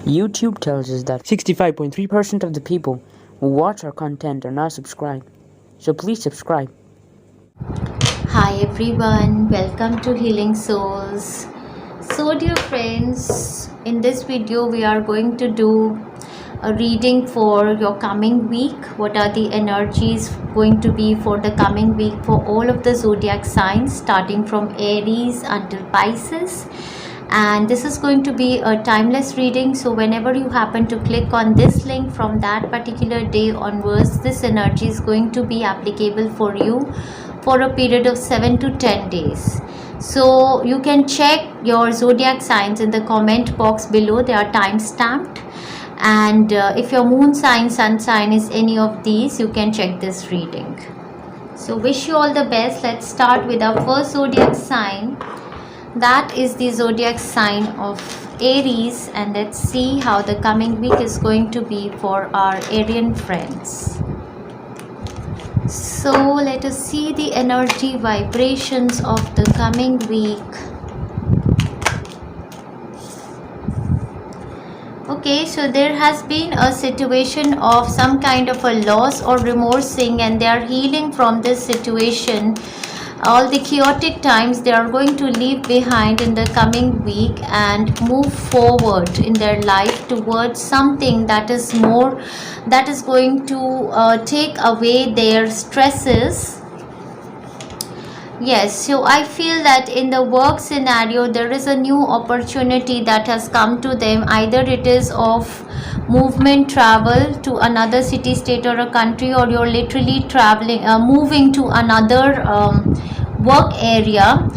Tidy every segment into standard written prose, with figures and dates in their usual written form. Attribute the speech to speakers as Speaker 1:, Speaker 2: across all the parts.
Speaker 1: YouTube tells us that 65.3% of the people who watch our content are not subscribed. So please subscribe.
Speaker 2: Hi everyone, welcome to Healing Souls. So dear friends, in this video we are going to do a reading for your coming week. What are the energies going to be for the coming week for all of the zodiac signs starting from Aries until Pisces. And this is going to be a timeless reading, so whenever you happen to click on this link from that particular day onwards, this energy is going to be applicable for you for a period of 7 to 10 days. So you can check your zodiac signs in the comment box below. They are time stamped, and if your moon sign, sun sign is any of these, you can check this reading. So wish you all the best. Let's start with our first zodiac sign. That is the zodiac sign of Aries, and let's see how the coming week is going to be for our Arian friends. So let us see the energy vibrations of the coming week. Okay, so there has been a situation of some kind of a loss or remorsing, and they are healing from this situation. All the chaotic times they are going to leave behind in the coming week and move forward in their life towards something that is more, that is going to take away their stresses. Yes, so I feel that in the work scenario there is a new opportunity that has come to them. Either it is of movement, travel to another city, state or a country, or you're literally traveling, moving to another work area,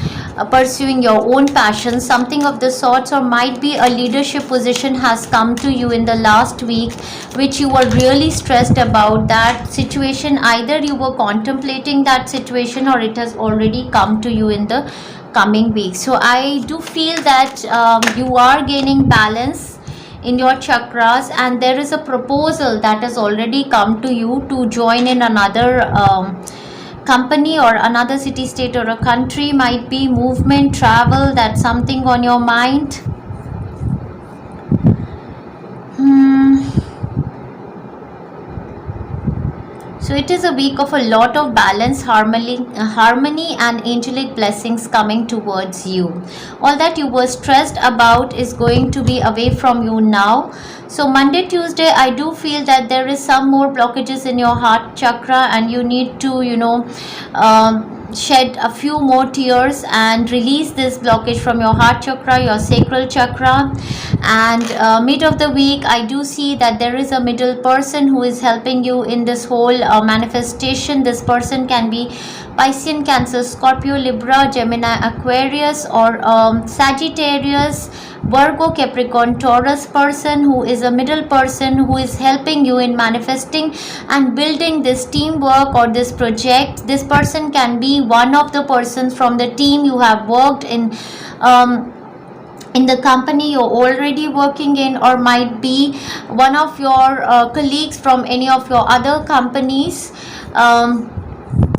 Speaker 2: pursuing your own passion, something of the sorts, or might be a leadership position has come to you in the last week which you were really stressed about. That situation, either you were contemplating that situation or it has already come to you in the coming week. So I do feel that you are gaining balance in your chakras, and there is a proposal that has already come to you to join in another company or another city, state or a country. Might be movement, travel, that's something on your mind. So it is a week of a lot of balance, harmony and angelic blessings coming towards you. All that you were stressed about is going to be away from you now. So Monday, Tuesday, I do feel that there is some more blockages in your heart chakra, and you need to, shed a few more tears and release this blockage from your heart chakra, your sacral chakra. And mid of the week, I do see that there is a middle person who is helping you in this whole manifestation. This person can be Piscean, Cancer, Scorpio, Libra, Gemini, Aquarius, or Sagittarius, Virgo, Capricorn, Taurus person who is a middle person who is helping you in manifesting and building this teamwork or this project. This person can be one of the persons from the team you have worked in the company you're already working in, or might be one of your colleagues from any of your other companies.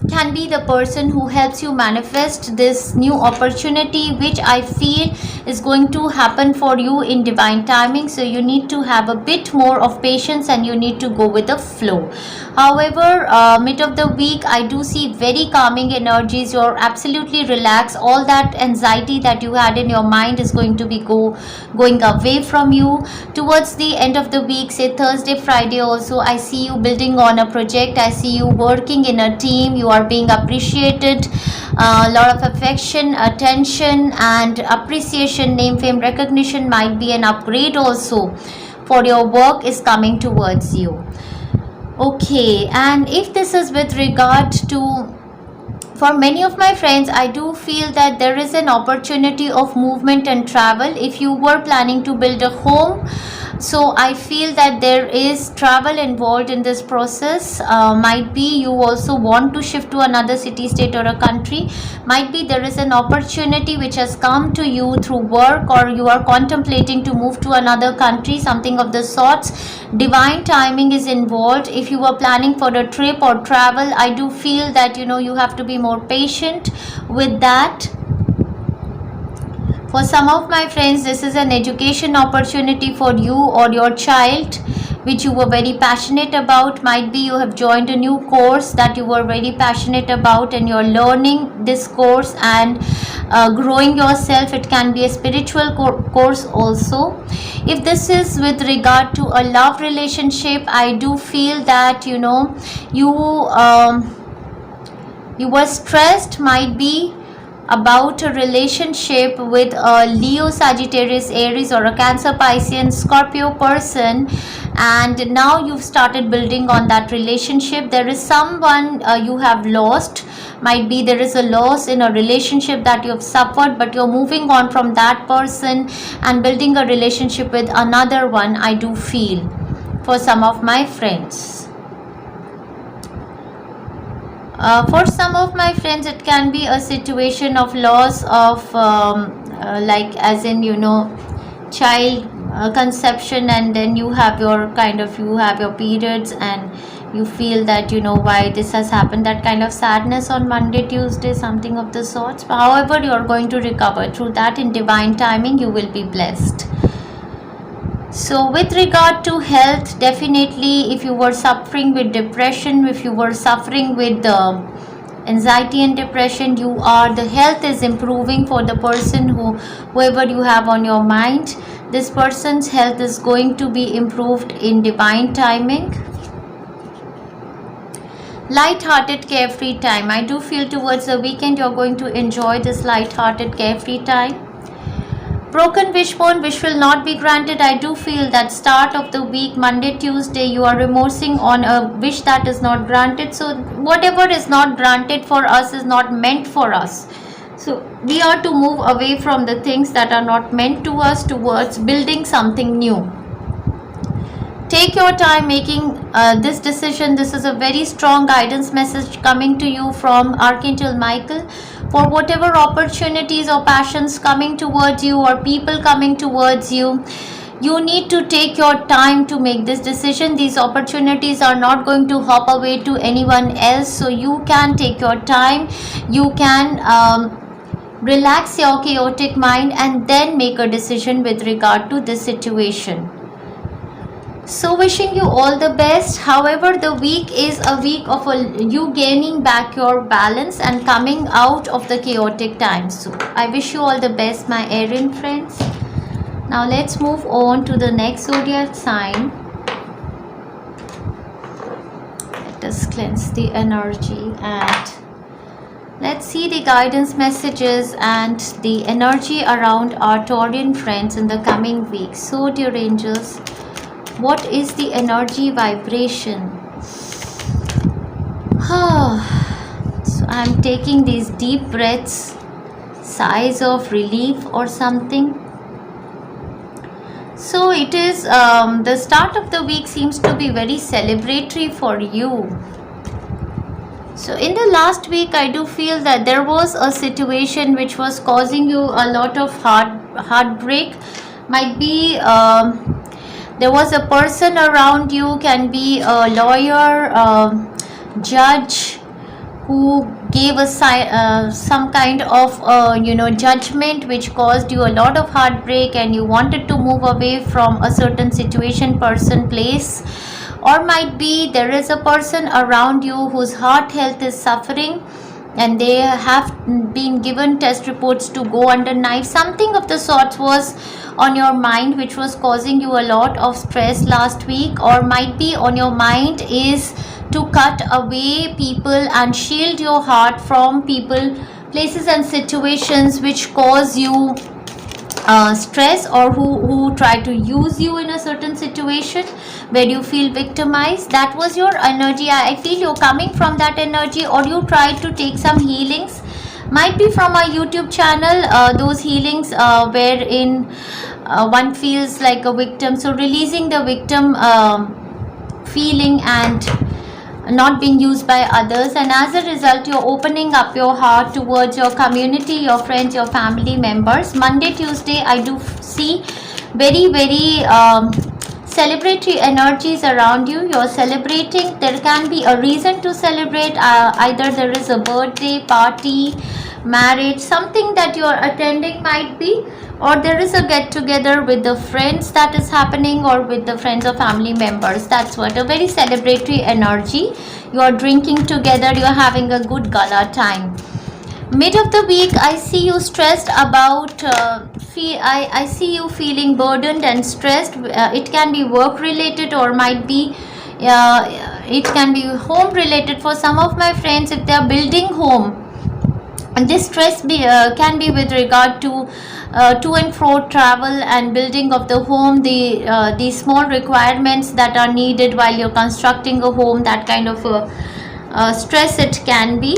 Speaker 2: Can be the person who helps you manifest this new opportunity, which I feel is going to happen for you in divine timing. So you need to have a bit more of patience and you need to go with the flow. However, mid of the week, I do see very calming energies. You're absolutely relaxed. All that anxiety that you had in your mind is going to be going away from you. Towards the end of the week, say Thursday, Friday also, I see you building on a project. I see you working in a team. You are being appreciated. A lot of affection, attention and appreciation, name, fame, recognition, might be an upgrade also for your work is coming towards you. Okay, and if this is with regard to, for many of my friends, I do feel that there is an opportunity of movement and travel. If you were planning to build a home, so I feel that there is travel involved in this process. Might be you also want to shift to another city, state or a country. Might be there is an opportunity which has come to you through work, or you are contemplating to move to another country, something of the sorts. Divine timing is involved. If you were planning for a trip or travel, I do feel that you have to be more patient with that. For some of my friends, this is an education opportunity for you or your child, which you were very passionate about. Might be you have joined a new course that you were very passionate about and you're learning this course and growing yourself. It can be a spiritual course also. If this is with regard to a love relationship, I do feel that you were stressed, might be about a relationship with a Leo, Sagittarius, Aries, or a Cancer, Piscean, Scorpio person, and now you've started building on that relationship. There is someone you have lost. Might be there is a loss in a relationship that you have suffered, but you're moving on from that person and building a relationship with another one, I do feel, for some of my friends. For some of my friends, it can be a situation of loss of like as in child conception, and then you have your periods and you feel that why this has happened, that kind of sadness on Monday, Tuesday, something of the sorts. However, you are going to recover through that. In divine timing, you will be blessed. So with regard to health, definitely if you were suffering with depression, if you were suffering with anxiety and depression, the health is improving for the person whoever you have on your mind. This person's health is going to be improved in divine timing. Light-hearted, carefree time. I do feel towards the weekend you're going to enjoy this light-hearted, carefree time. Broken wishbone, wish will not be granted. I do feel that start of the week, Monday, Tuesday, you are remorsing on a wish that is not granted. So whatever is not granted for us is not meant for us. So we are to move away from the things that are not meant to us towards building something new. Take your time making this decision. This is a very strong guidance message coming to you from Archangel Michael. For whatever opportunities or passions coming towards you or people coming towards you, you need to take your time to make this decision. These opportunities are not going to hop away to anyone else, so you can take your time. You can relax your chaotic mind and then make a decision with regard to this situation. So wishing you all the best. However, the week is a week of you gaining back your balance and coming out of the chaotic times. So I wish you all the best, my Arian friends. Now let's move on to the next zodiac sign. Let us cleanse the energy and let's see the guidance messages and the energy around our Taurian friends in the coming week. So dear angels, what is the energy vibration? So I'm taking these deep breaths, sighs of relief or something. So it is the start of the week seems to be very celebratory for you. So in the last week, I do feel that there was a situation which was causing you a lot of heartbreak. Might be there was a person around you, can be a lawyer, judge, who gave a some kind of judgment which caused you a lot of heartbreak and you wanted to move away from a certain situation, person, place. Or might be there is a person around you whose heart health is suffering and they have been given test reports to go under knife. Something of the sorts was on your mind which was causing you a lot of stress last week, or might be on your mind is to cut away people and shield your heart from people, places and situations which cause you stress, or who try to use you in a certain situation where you feel victimized. That was your energy. I feel you're coming from that energy, or you tried to take some healings, might be from our YouTube channel, those healings wherein one feels like a victim, so releasing the victim feeling and not being used by others, and as a result you're opening up your heart towards your community, your friends, your family members. Monday, Tuesday, I do see very celebratory energies around you. You're celebrating. There can be a reason to celebrate. Either there is a birthday party, marriage, something that you are attending might be, or there is a get together with the friends that is happening, or with the friends or family members. That's what, a very celebratory energy. You are drinking together, you are having a good gala time. Mid of the week, I see you stressed about I see you feeling burdened and stressed. It can be work related, or might be it can be home related for some of my friends. If they are building home, and this stress can be with regard to and fro travel and building of the home, the small requirements that are needed while you're constructing a home, that kind of stress it can be.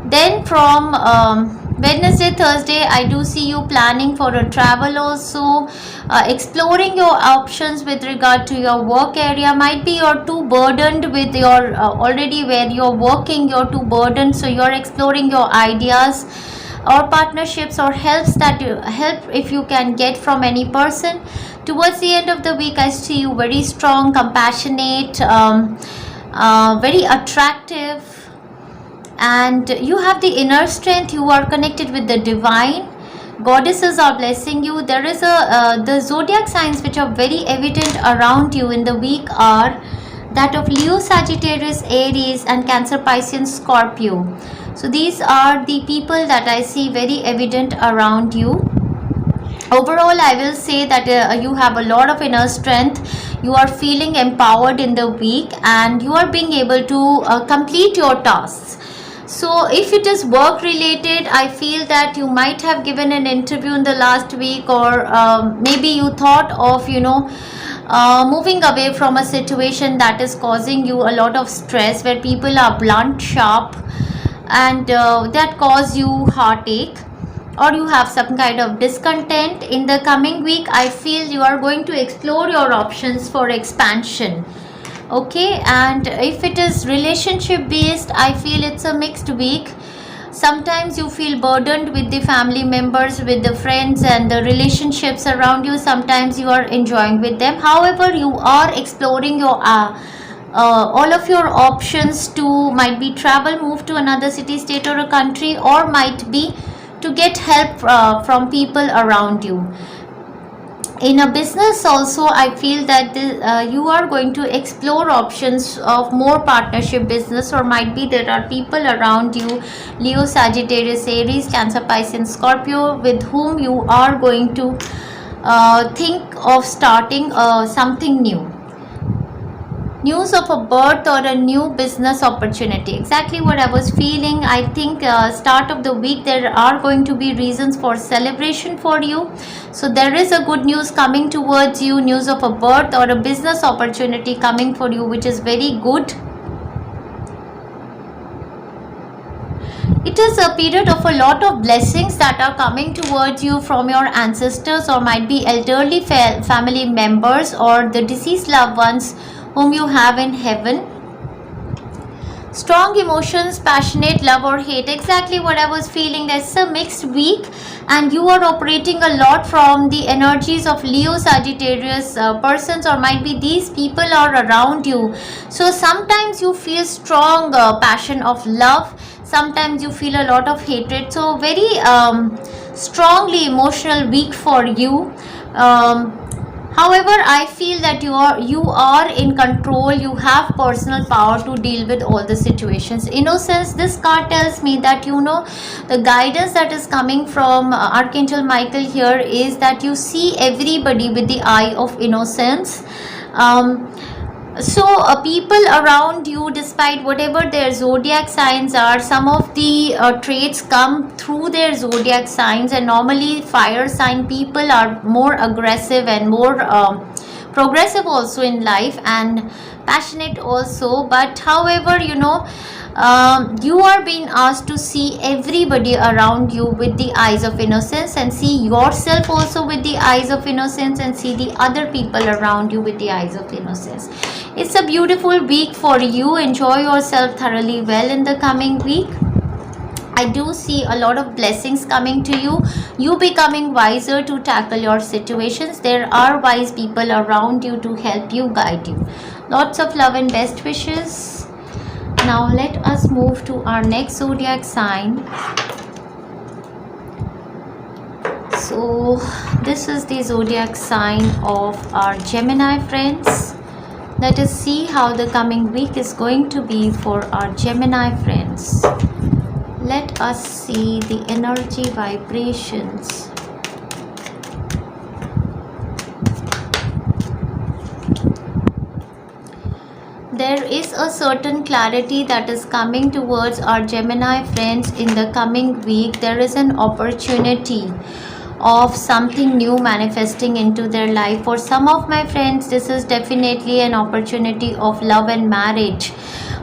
Speaker 2: Then from Wednesday, Thursday, I do see you planning for a travel also, exploring your options with regard to your work area. Might be you're too burdened with your already where you're working, you're too burdened, so you're exploring your ideas or partnerships or help if you can get from any person. Towards the end of the week, I see you very strong, compassionate, very attractive, and you have the inner strength. You are connected with the divine. Goddesses are blessing you. There is the zodiac signs which are very evident around you in the week are that of Leo, Sagittarius, Aries, and Cancer, Pisces, Scorpio. So these are the people that I see very evident around you. Overall, I will say that you have a lot of inner strength. You are feeling empowered in the week, and you are being able to complete your tasks. So if it is work related, I feel that you might have given an interview in the last week, or maybe you thought of moving away from a situation that is causing you a lot of stress, where people are blunt, sharp, and that cause you heartache, or you have some kind of discontent. In the coming week, I feel you are going to explore your options for expansion. Okay, and if it is relationship based, I feel it's a mixed week. Sometimes you feel burdened with the family members, with the friends and the relationships around you. Sometimes you are enjoying with them. However, you are exploring your all of your options to might be travel, move to another city, state, or a country, or might be to get help from people around you. In a business also, I feel that you are going to explore options of more partnership business, or might be there are people around you, Leo, Sagittarius, Aries, Cancer, Pisces, Scorpio, with whom you are going to think of starting something new. News of a birth or a new business opportunity, exactly what I was feeling. I think start of the week there are going to be reasons for celebration for you. So there is a good news coming towards you, news of a birth or a business opportunity coming for you, which is very good. It is a period of a lot of blessings that are coming towards you from your ancestors, or might be elderly family members, or the deceased loved ones whom you have in heaven. Strong emotions, passionate love or hate, exactly what I was feeling. There's a mixed week, and you are operating a lot from the energies of Leo, Sagittarius persons, or might be these people are around you. So sometimes you feel strong passion of love, sometimes you feel a lot of hatred. So very strongly emotional week for you. However, I feel that you are in control. You have personal power to deal with all the situations. Innocence, this card tells me that the guidance that is coming from Archangel Michael here is that you see everybody with the eye of innocence. So people around you, despite whatever their zodiac signs are, some of the traits come through their zodiac signs, and normally fire sign people are more aggressive and more progressive also in life, and passionate also. But however, you are being asked to see everybody around you with the eyes of innocence, and see yourself also with the eyes of innocence, and see the other people around you with the eyes of innocence. It's a beautiful week for you. Enjoy yourself thoroughly well in the coming week. I do see a lot of blessings coming to you. You becoming wiser to tackle your situations. There are wise people around you to help you, guide you. Lots of love and best wishes. Now let us move to our next zodiac sign. So this is the zodiac sign of our Gemini friends. Let us see how the coming week is going to be for our Gemini friends. Let us see the energy vibrations. There is a certain clarity that is coming towards our Gemini friends in the coming week. There is an opportunity of something new manifesting into their life. For some of my friends, this is definitely an opportunity of love and marriage,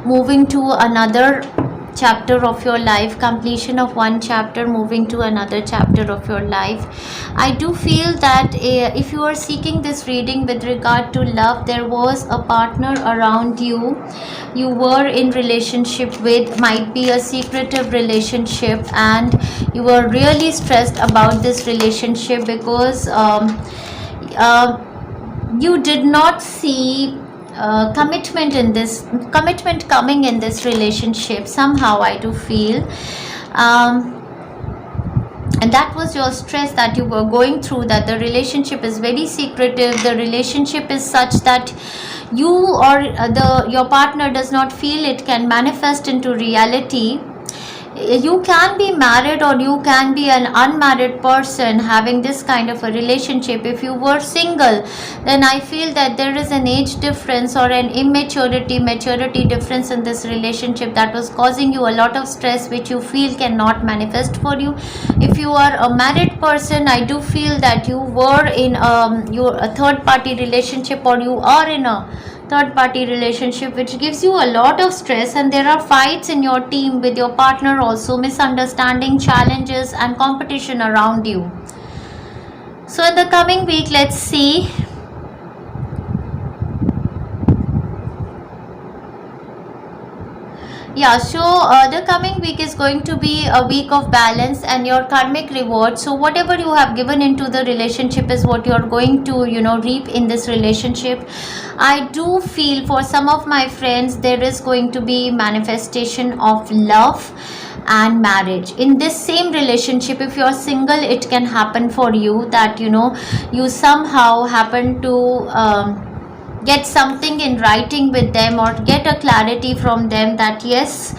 Speaker 2: moving to another chapter of your life, completion of one chapter, moving to another chapter of your life. I do feel that if you are seeking this reading with regard to love, there was a partner around you were in relationship with, might be a secretive relationship, and you were really stressed about this relationship because you did not see commitment coming in this relationship. Somehow I do feel and that was your stress that you were going through, that the relationship is very secretive, the relationship is such that you or your partner does not feel it can manifest into reality. You can be married or you can be an unmarried person having this kind of a relationship. If you were single, then I feel that there is an age difference or an maturity difference in this relationship that was causing you a lot of stress, which you feel cannot manifest for you. If you are a married person, I do feel that you were in a third party relationship, or you are in a third party relationship, which gives you a lot of stress, and there are fights in your team with your partner also, misunderstanding, challenges and competition around you. So in the coming week, let's see the coming week is going to be a week of balance and your karmic reward. So whatever you have given into the relationship is what you are going to reap in this relationship. I do feel for some of my friends there is going to be manifestation of love and marriage in this same relationship. If you're single, it can happen for you that you somehow happen to get something in writing with them, or get a clarity from them that yes,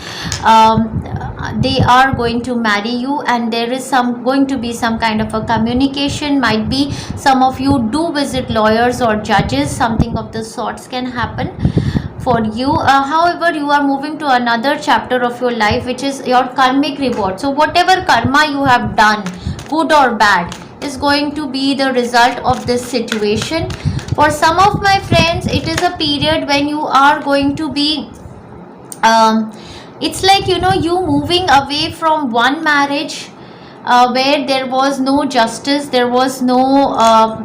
Speaker 2: they are going to marry you, and there is going to be some kind of a communication. Might be some of you do visit lawyers or judges, something of the sorts can happen for you. However, you are moving to another chapter of your life, which is your karmic reward. So whatever karma you have done, good or bad, is going to be the result of this situation. For some of my friends, it is a period when you are going to be it's like you moving away from one marriage where there was no justice, there was no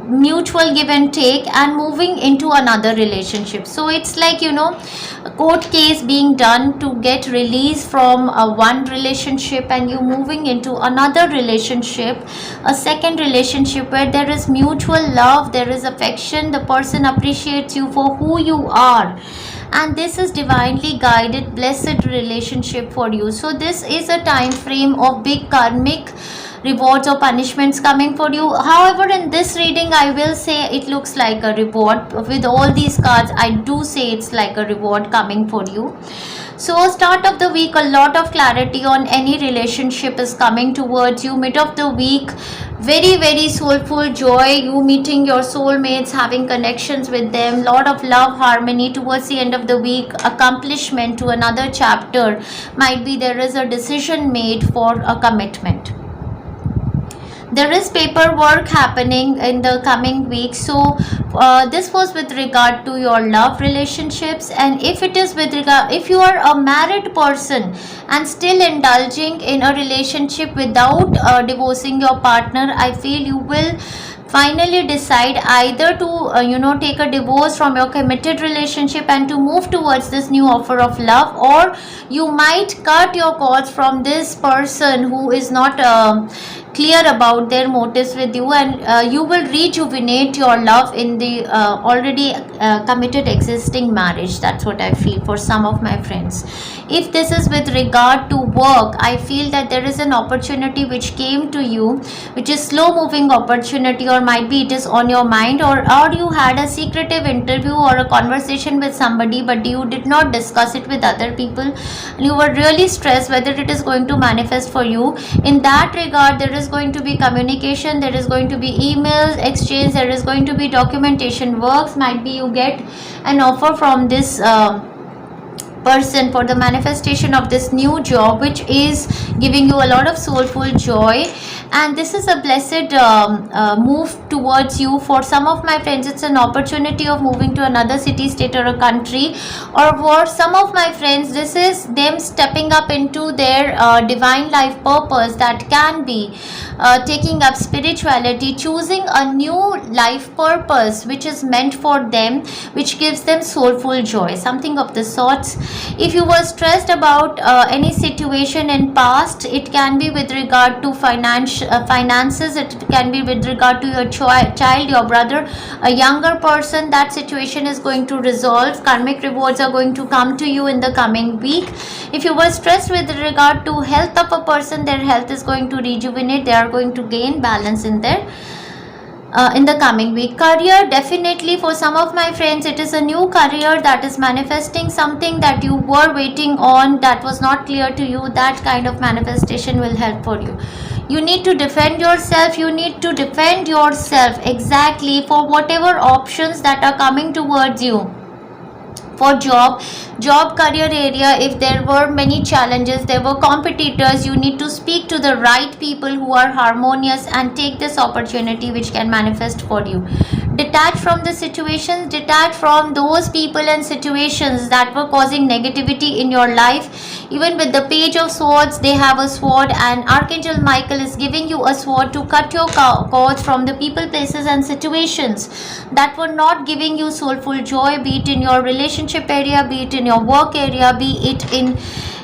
Speaker 2: mutual give and take, and moving into another relationship. So it's like a court case being done to get release from one relationship, and you moving into another relationship, a second relationship where there is mutual love, there is affection, the person appreciates you for who you are, and this is divinely guided, blessed relationship for you. So this is a time frame of big karmic rewards or punishments coming for you. However, in this reading, I will say it looks like a reward. With all these cards, I do say it's like a reward coming for you. So start of the week, a lot of clarity on any relationship is coming towards you. Mid of the week, very, very soulful joy, you meeting your soulmates, having connections with them, lot of love, harmony. Towards the end of the week, accomplishment to another chapter. Might be there is a decision made for a commitment. There is paperwork happening in the coming week. So this was with regard to your love relationships, and if it is with regard, if you are a married person and still indulging in a relationship without divorcing your partner, I feel you will finally decide either to take a divorce from your committed relationship and to move towards this new offer of love, or you might cut your cords from this person who is not clear about their motives with you, and you will rejuvenate your love in the already committed existing marriage. That's what I feel for some of my friends. If this is with regard to work, I feel that there is an opportunity which came to you, which is slow moving opportunity, or might be it is on your mind, or you had a secretive interview or a conversation with somebody, but you did not discuss it with other people, and you were really stressed whether it is going to manifest for you. In that regard, there is going to be communication, there is going to be emails exchange, there is going to be documentation works. Might be you get an offer from this person for the manifestation of this new job, which is giving you a lot of soulful joy, and this is a blessed move towards you. For some of my friends, it's an opportunity of moving to another city, state, or a country, or for some of my friends, this is them stepping up into their divine life purpose. That can be taking up spirituality, choosing a new life purpose which is meant for them, which gives them soulful joy, something of the sorts. If you were stressed about any situation in past, it can be with regard to finances, it can be with regard to your child, your brother, a younger person. That situation is going to resolve. Karmic rewards are going to come to you in the coming week. If you were stressed with regard to health of a person, their health is going to rejuvenate. They are going to gain balance in their in the coming week. Career, definitely for some of my friends, it is a new career that is manifesting. Something that you were waiting on that was not clear to you, that kind of manifestation will help for you. You need to defend yourself. You need to defend yourself exactly for whatever options that are coming towards you. For job career area, if there were many challenges, there were competitors, you need to speak to the right people who are harmonious and take this opportunity which can manifest for you. Detach from the situations, detach from those people and situations that were causing negativity in your life. Even with the Page of Swords, they have a sword, and Archangel Michael is giving you a sword to cut your cords from the people, places, and situations that were not giving you soulful joy, be it in your relationship area, be it in your work area, be it in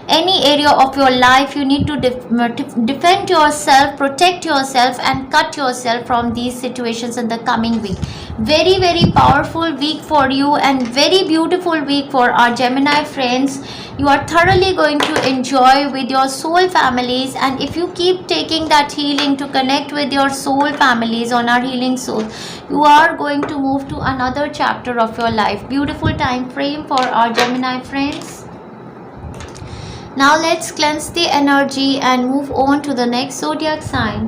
Speaker 2: any area of your life. You need to defend yourself, protect yourself, and cut yourself from these situations in the coming week. Very, very powerful week for you, and very beautiful week for our Gemini friends. You are thoroughly going to enjoy with your soul families, and if you keep taking that healing to connect with your soul families on our healing soul, you are going to move to another chapter of your life. Beautiful time frame for our Gemini friends. Now let's cleanse the energy and move on to the next zodiac sign.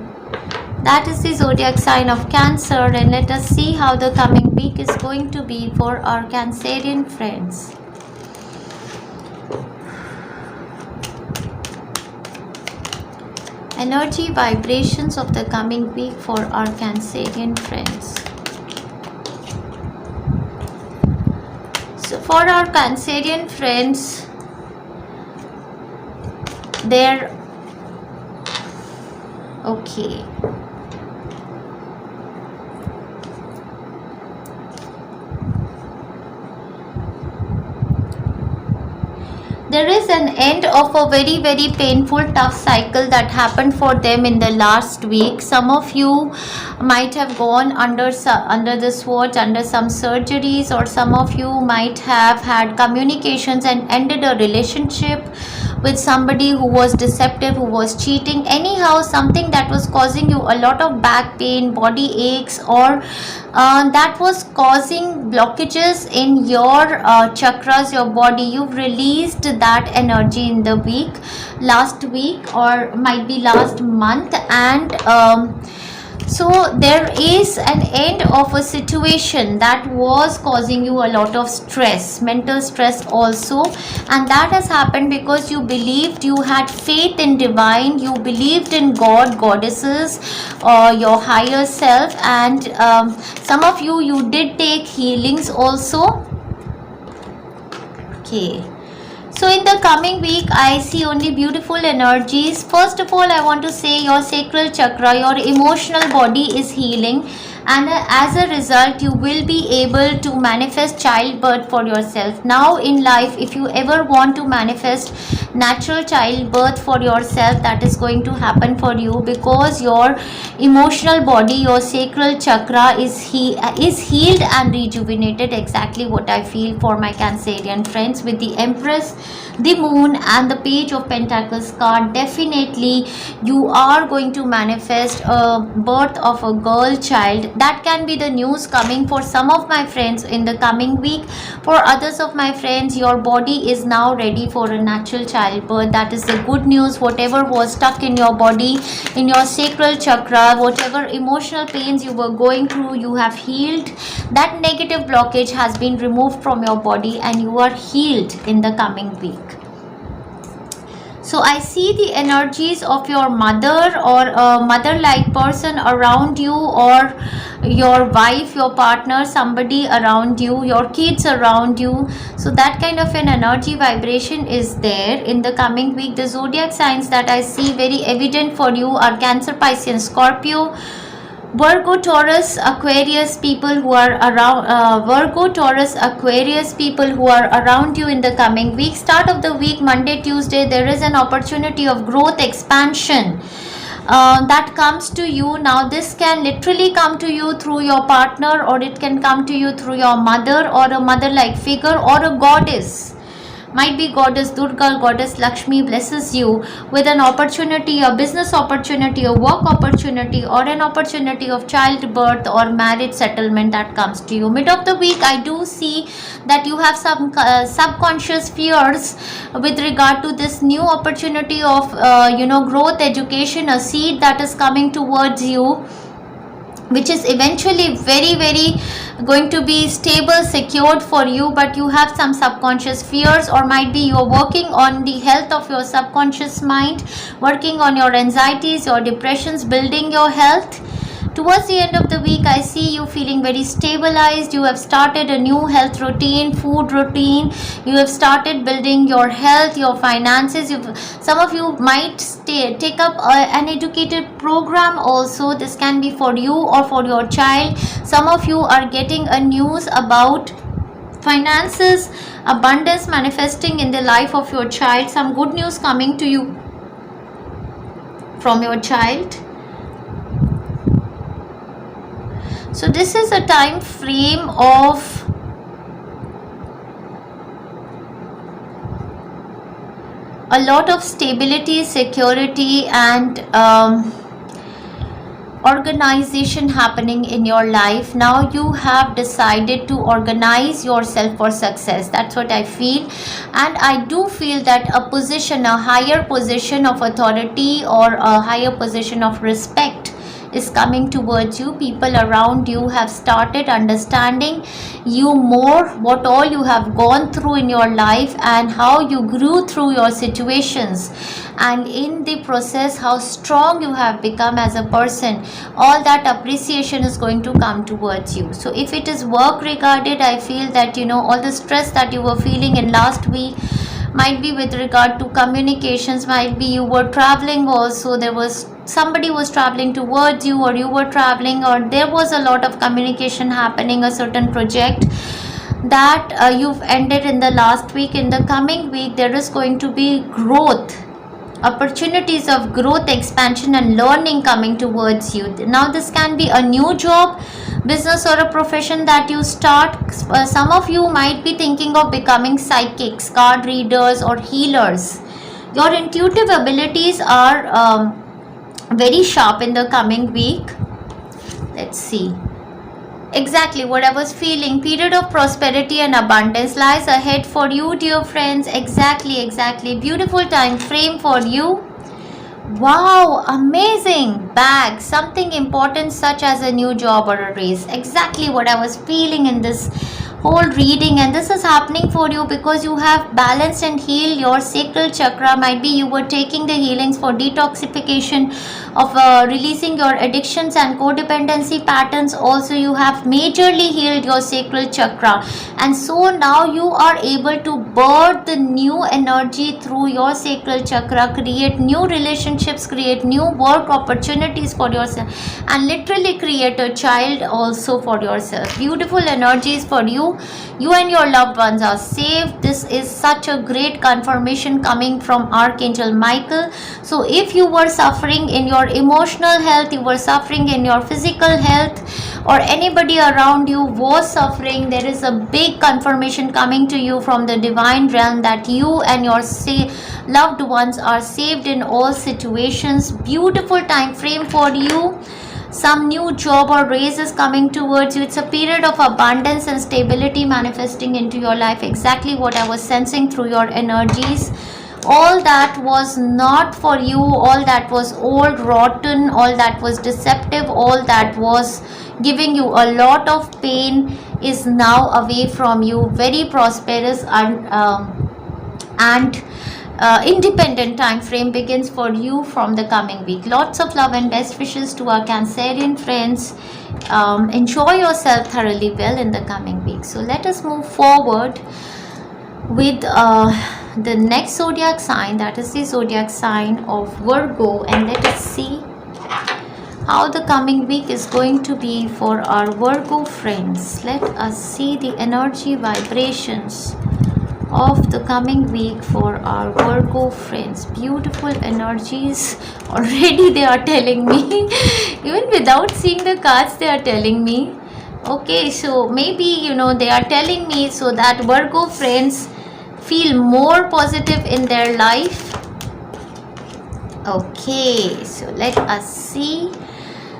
Speaker 2: That is the zodiac sign of Cancer, and let us see how the coming week is going to be for our Cancerian friends. Energy vibrations of the coming week for our Cancerian friends. So for our Cancerian friends, they're okay. There is an end of a very, very painful, tough cycle that happened for them in the last week. Some of you might have gone under the swords, under some surgeries, or some of you might have had communications and ended a relationship with somebody who was deceptive, who was cheating. Anyhow, something that was causing you a lot of back pain, body aches, or that was causing blockages in your chakras, your body. You've released that energy in the week, last week, or might be last month, and so there is an end of a situation that was causing you a lot of stress, mental stress also, and that has happened because you believed, you had faith in divine, you believed in God, goddesses, or your higher self, and some of you did take healings also. Okay. So in the coming week, I see only beautiful energies. First of all, I want to say your sacral chakra, your emotional body is healing, and as a result you will be able to manifest childbirth for yourself. Now in life, if you ever want to manifest natural childbirth for yourself, that is going to happen for you, because your emotional body, your sacral chakra is healed and rejuvenated. Exactly what I feel for my Cancerian friends. With the Empress, the Moon and the Page of Pentacles card, definitely you are going to manifest a birth of a girl child. That can be the news coming for some of my friends in the coming week. For others of my friends, your body is now ready for a natural childbirth. That is the good news. Whatever was stuck in your body, in your sacral chakra, whatever emotional pains you were going through, you have healed. That negative blockage has been removed from your body and you are healed in the coming week. So I see the energies of your mother or a mother-like person around you, or your wife, your partner, somebody around you, your kids around you. So that kind of an energy vibration is there in the coming week. The zodiac signs that I see very evident for you are Cancer, Pisces, Scorpio, Virgo, Taurus, Aquarius, people who are around Virgo, Taurus, Aquarius, people who are around you in the coming week. Start of the week, Monday, Tuesday, there is an opportunity of growth, expansion that comes to you. Now this can literally come to you through your partner, or it can come to you through your mother or a mother-like figure, or a goddess. Might be Goddess Durga, Goddess Lakshmi blesses you with an opportunity, a business opportunity, a work opportunity, or an opportunity of childbirth or marriage settlement that comes to you. Mid of the week, I do see that you have some subconscious fears with regard to this new opportunity of growth, education, a seed that is coming towards you, which is eventually very going to be stable, secured for you, but you have some subconscious fears, or might be you're working on the health of your subconscious mind, working on your anxieties, your depressions, building your health. Towards the end of the week, I see you feeling very stabilized. You have started a new health routine, food routine. You have started building your health, your finances. Some of you might take up an educated program also. This can be for you or for your child. Some of you are getting a news about finances, abundance manifesting in the life of your child. Some good news coming to you from your child. So this is a time frame of a lot of stability, security, and organization happening in your life. Now you have decided to organize yourself for success. That's what I feel. And I do feel that a position, a higher position of authority or a higher position of respect is coming towards you. People around you have started understanding you more, what all you have gone through in your life and how you grew through your situations, and in the process how strong you have become as a person. All that appreciation is going to come towards you. So if it is work regarded, I feel that all the stress that you were feeling in last week might be with regard to communications, might be you were traveling also, there was somebody was traveling towards you, or you were traveling, or there was a lot of communication happening, a certain project that you've ended in the last week. In the coming week, there is going to be growth, opportunities of growth, expansion, and learning coming towards you. Now this can be a new job, business, or a profession that you start. Some of you might be thinking of becoming psychics, card readers, or healers. Your intuitive abilities are very sharp in the coming week. Let's see exactly what I was feeling. Period of prosperity and abundance lies ahead for you, dear friends. Exactly. Beautiful time frame for you. Wow, amazing. Bag, something important such as a new job or a raise. Exactly what I was feeling in this whole reading, and this is happening for you because you have balanced and healed your sacral chakra. Might be you were taking the healings for detoxification of releasing your addictions and codependency patterns. Also, you have majorly healed your sacral chakra, and so now you are able to birth the new energy through your sacral chakra, create new relationships, create new work opportunities for yourself, and literally create a child also for yourself. Beautiful energies for you. You and your loved ones are safe. This is such a great confirmation coming from Archangel Michael. So if you were suffering in your emotional health, you were suffering in your physical health, or anybody around you was suffering, there is a big confirmation coming to you from the divine realm that you and your loved ones are saved in all situations. Beautiful time frame for you. Some new job or raise is coming towards you. It's a period of abundance and stability manifesting into your life. Exactly what I was sensing through your energies. All that was not for you, all that was old, rotten, all that was deceptive, all that was giving you a lot of pain is now away from you. Very prosperous and independent time frame begins for you from the coming week. Lots of love and best wishes to our Cancerian friends. Enjoy yourself thoroughly well in the coming week. So let us move forward with the next zodiac sign, that is the zodiac sign of Virgo, and let us see how the coming week is going to be for our Virgo friends. Let us see the energy vibrations of the coming week for our Virgo friends. Beautiful energies already they are telling me. Even without seeing the cards they are telling me. Okay, so maybe they are telling me so that Virgo friends feel more positive in their life. Okay, so let us see.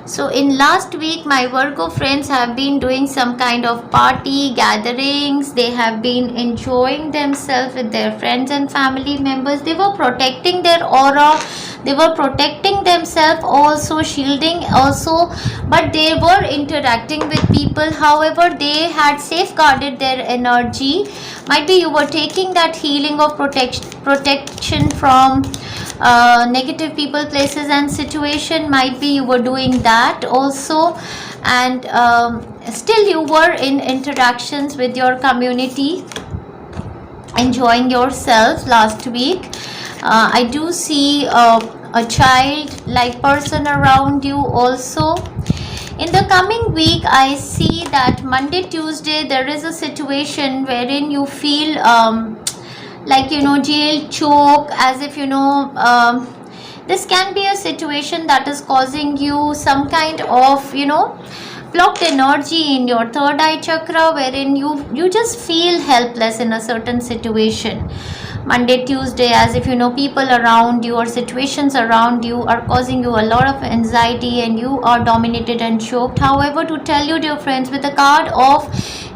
Speaker 2: So in last week, my Virgo friends have been doing some kind of party gatherings. They have been enjoying themselves with their friends and family members. They were protecting their aura. They were protecting themselves also, shielding also, but they were interacting with people. However, they had safeguarded their energy. Might be you were taking that healing of protection from negative people, places and situation. Might be you were doing that also, and still you were in interactions with your community, enjoying yourself last week. I do see a child like person around you also. In the coming week, I see that Monday, Tuesday, there is a situation wherein you feel like jail, choke, as if this can be a situation that is causing you some kind of blocked energy in your third eye chakra, wherein you just feel helpless in a certain situation. Monday, Tuesday, as if people around you or situations around you are causing you a lot of anxiety and you are dominated and choked. However, to tell you, dear friends, with the card of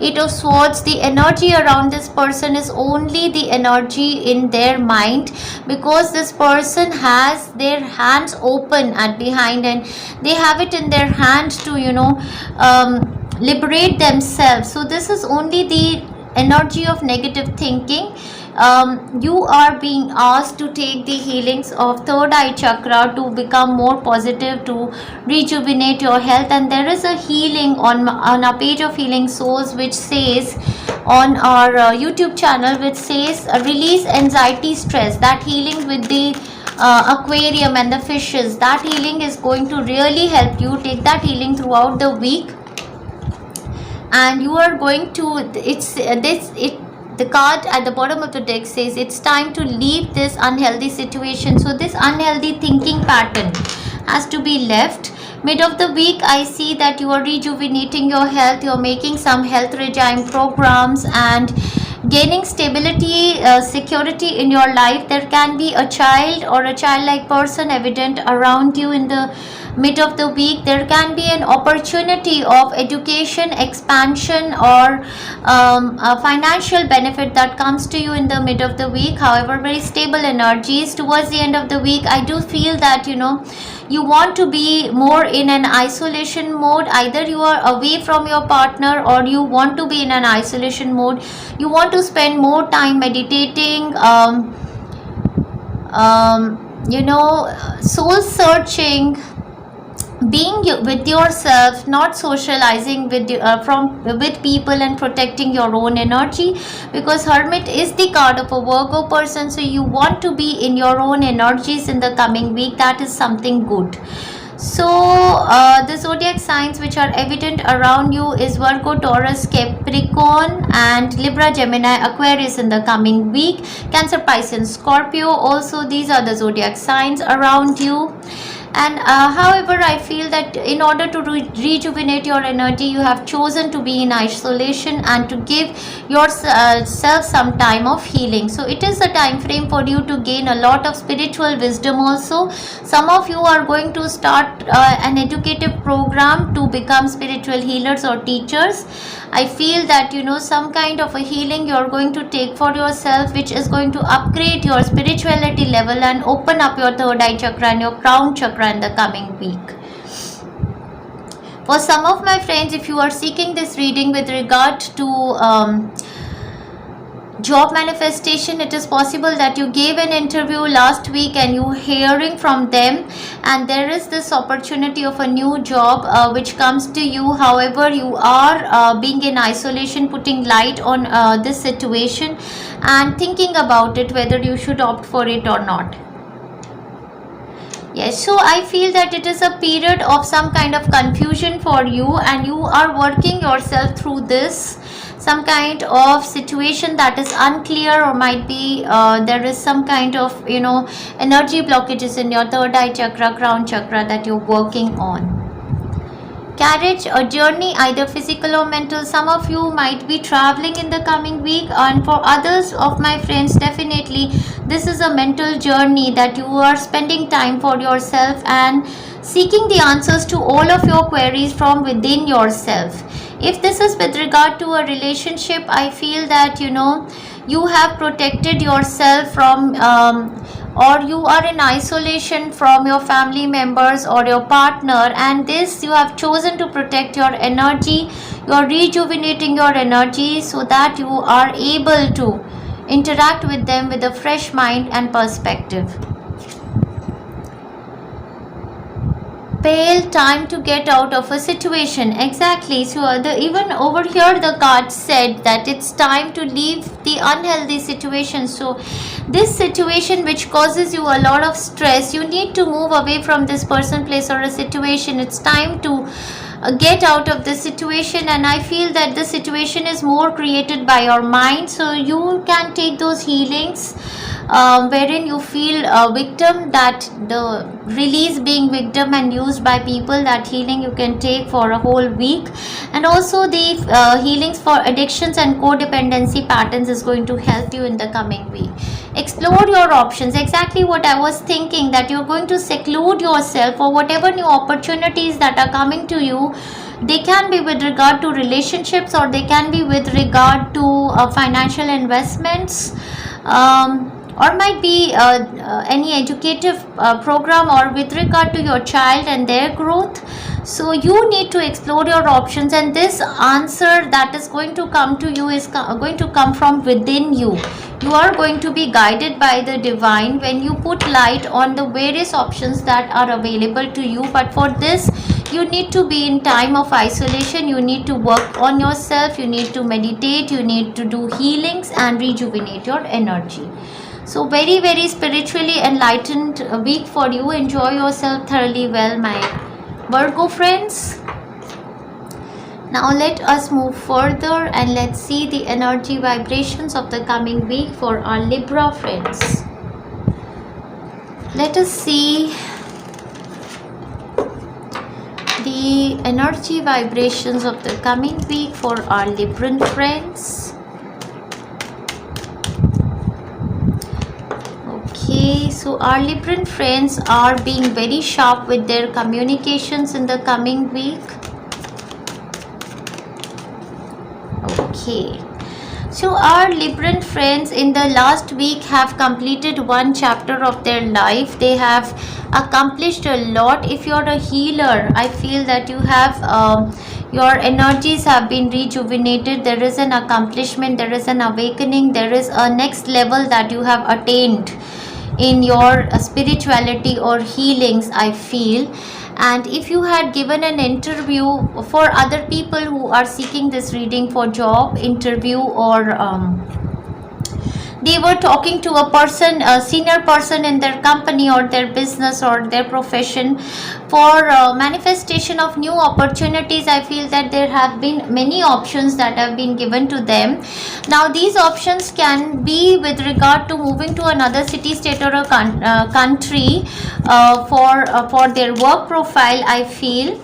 Speaker 2: Eight of Swords, the energy around this person is only the energy in their mind, because this person has their hands open at behind and they have it in their hands to liberate themselves. So this is only the energy of negative thinking. You are being asked to take the healings of third eye chakra to become more positive, to rejuvenate your health. And there is a healing on our page of Healing Souls, which says on our YouTube channel, which says release anxiety, stress. That healing with the aquarium and the fishes, that healing is going to really help you. Take that healing throughout the week, and you are going to the card at the bottom of the deck says it's time to leave this unhealthy situation. So this unhealthy thinking pattern has to be left. Mid of the week, I see that you are rejuvenating your health. You're making some health regime programs and gaining stability, security in your life. There can be a child or a childlike person evident around you in the mid of the week. There can be an opportunity of education, expansion, or a financial benefit that comes to you in the mid of the week. However, very stable energies towards the end of the week. I do feel that you want to be more in an isolation mode. Either you are away from your partner, or you want to be in an isolation mode. You want to spend more time meditating, soul searching, being with yourself, not socializing with people, and protecting your own energy, because Hermit is the card of a Virgo person. So you want to be in your own energies in the coming week. That is something good. So the zodiac signs which are evident around you is Virgo, Taurus, Capricorn, and Libra, Gemini, Aquarius in the coming week. Cancer, Pisces, Scorpio. Also, these are the zodiac signs around you. And however, I feel that in order to rejuvenate your energy, you have chosen to be in isolation and to give yourself some time of healing. So it is a time frame for you to gain a lot of spiritual wisdom also. Some of you are going to start an educative program to become spiritual healers or teachers. I feel that some kind of a healing you're going to take for yourself, which is going to upgrade your spirituality level and open up your third eye chakra and your crown chakra in the coming week. For some of my friends, if you are seeking this reading with regard to job manifestation, it is possible that you gave an interview last week and you hearing from them, and there is this opportunity of a new job which comes to you. However, you are being in isolation, putting light on this situation and thinking about it, whether you should opt for it or not. Yes, so I feel that it is a period of some kind of confusion for you, and you are working yourself through this, some kind of situation that is unclear, or might be there is some kind of energy blockages in your third eye chakra, crown chakra, that you're working on. Carriage, a journey, either physical or mental. Some of you might be traveling in the coming week, and for others of my friends, definitely this is a mental journey that you are spending time for yourself and seeking the answers to all of your queries from within yourself. If this is with regard to a relationship, I feel that you have protected yourself from or you are in isolation from your family members or your partner, and this you have chosen to protect your energy. You are rejuvenating your energy so that you are able to interact with them with a fresh mind and perspective. Pale, time to get out of a situation. Exactly. So even over here the card said that it's time to leave the unhealthy situation. So this situation which causes you a lot of stress, you need to move away from this person, place, or a situation. It's time to get out of the situation, and I feel that the situation is more created by your mind. So you can take those healings wherein you feel a victim, that the release being victim and used by people, that healing you can take for a whole week. And also the healings for addictions and codependency patterns is going to help you in the coming week. Explore your options. Exactly what I was thinking, that you're going to seclude yourself for whatever new opportunities that are coming to you. They can be with regard to relationships, or they can be with regard to financial investments, or might be any educative program, or with regard to your child and their growth. So you need to explore your options, and this answer that is going to come to you is going to come from within you. You are going to be guided by the divine when you put light on the various options that are available to you. But for this, you need to be in time of isolation. You need to work on yourself. You need to meditate. You need to do healings and rejuvenate your energy. So very, very spiritually enlightened week for you. Enjoy yourself thoroughly well, my Virgo friends. Now let us move further and let's see the energy vibrations of the coming week for our Libra friends. Let us see the energy vibrations of the coming week for our Libran friends. Okay, So our Libran friends are being very sharp with their communications in the coming week. Okay. So our Libran friends in the last week have completed one chapter of their life. They have accomplished a lot. If you're a healer, I feel that you have your energies have been rejuvenated. There is an accomplishment, there is an awakening, there is a next level that you have attained in your spirituality or healings, I feel. And if you had given an interview for other people who are seeking this reading for job interview, or they were talking to a person, a senior person in their company or their business or their profession for manifestation of new opportunities, I feel that there have been many options that have been given to them. Now these options can be with regard to moving to another city, state, or a country for their work profile, I feel.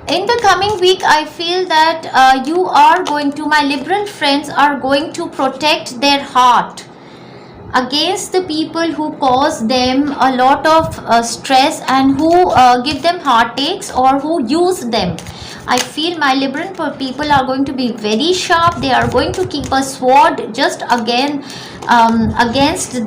Speaker 2: In the coming week, I feel that you are going to, my Libran friends are going to protect their heart against the people who cause them a lot of stress and who give them heartaches or who use them. I feel my Libran people are going to be very sharp. They are going to keep a sword just against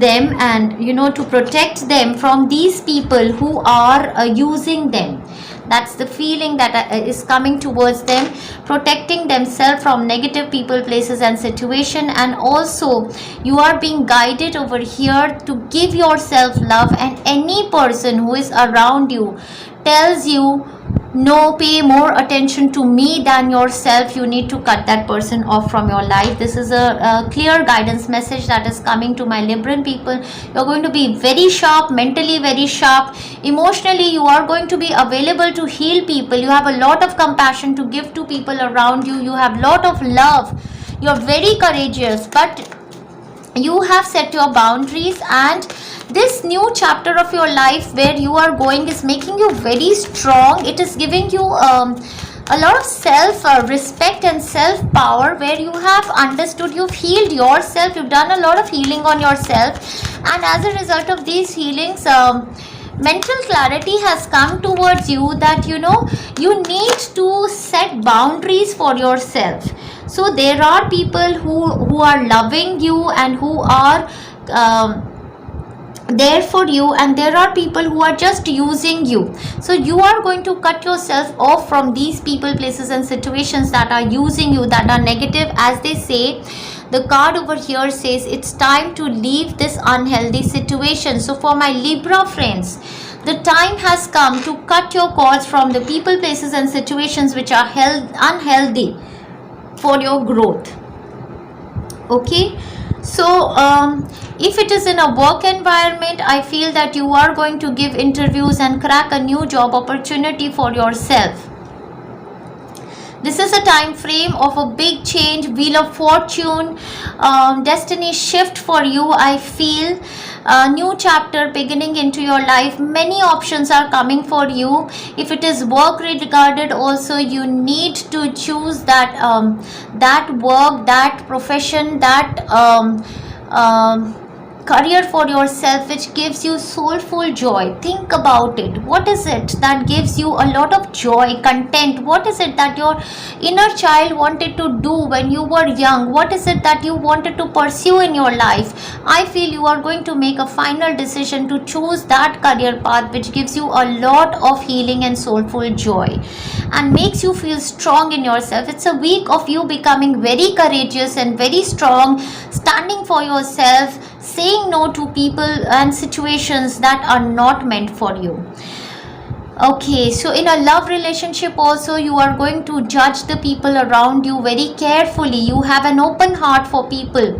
Speaker 2: them, and to protect them from these people who are using them. That's the feeling that is coming towards them, protecting themselves from negative people, places and situation. And also you are being guided over here to give yourself love, and any person who is around you tells you no, pay more attention to me than yourself, you need to cut that person off from your life. This is a clear guidance message that is coming to my Libran people. You're going to be very sharp, mentally very sharp, emotionally you are going to be available to heal people. You have a lot of compassion to give to people around you. You have a lot of love. You're very courageous, but you have set your boundaries, and this new chapter of your life where you are going is making you very strong. It is giving you a lot of self respect and self power, where you have understood, you've healed yourself, you've done a lot of healing on yourself, and as a result of these healings, mental clarity has come towards you that you need to set boundaries for yourself. So there are people who are loving you and who are there for you, and there are people who are just using you. So you are going to cut yourself off from these people, places and situations that are using you, that are negative. As they say, the card over here says it's time to leave this unhealthy situation. So for my Libra friends, the time has come to cut your cords from the people, places and situations which are unhealthy for your growth. Okay, so if it is in a work environment, I feel that you are going to give interviews and crack a new job opportunity for yourself. This is a time frame of a big change, wheel of fortune, destiny shift for you. I feel a new chapter beginning into your life. Many options are coming for you. If it is work regarded, also you need to choose that that work, that profession, that career for yourself which gives you soulful joy. Think about it. What is it that gives you a lot of joy, content? What is it that your inner child wanted to do when you were young? What is it that you wanted to pursue in your life? I feel you are going to make a final decision to choose that career path which gives you a lot of healing and soulful joy and makes you feel strong in yourself. It's a week of you becoming very courageous and very strong, standing for yourself, saying no to people and situations that are not meant for you. Okay, so in a love relationship also, you are going to judge the people around you very carefully. You have an open heart for people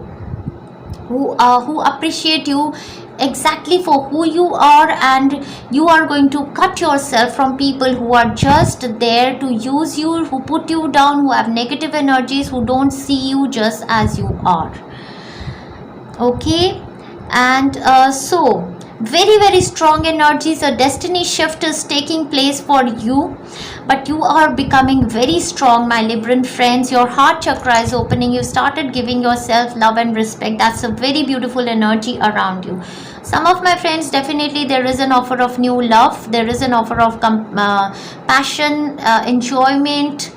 Speaker 2: who appreciate you exactly for who you are, and you are going to cut yourself from people who are just there to use you, who put you down, who have negative energies, who don't see you just as you are. Okay, and so very strong energies. A destiny shift is taking place for you, but you are becoming very strong, my Libran friends. Your heart chakra is opening. You started giving yourself love and respect. That's a very beautiful energy around you. Some of my friends, definitely there is an offer of new love, there is an offer of passion, enjoyment.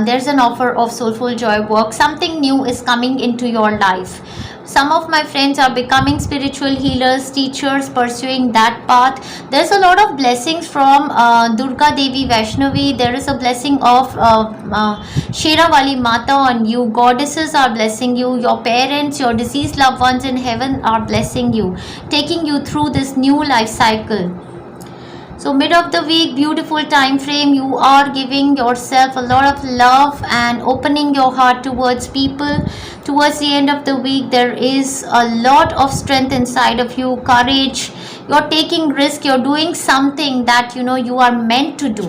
Speaker 2: There's an offer of soulful joy work. Something new is coming into your life. Some of my friends are becoming spiritual healers, teachers, pursuing that path. There's a lot of blessings from Durga Devi Vaishnavi. There is a blessing of Shera Wali Mata on you. Goddesses are blessing you. Your parents, your deceased loved ones in heaven are blessing you, taking you through this new life cycle. So mid of the week, beautiful time frame, you are giving yourself a lot of love and opening your heart towards people. Towards the end of the week, there is a lot of strength inside of you, courage. You're taking risk, you're doing something that you are meant to do.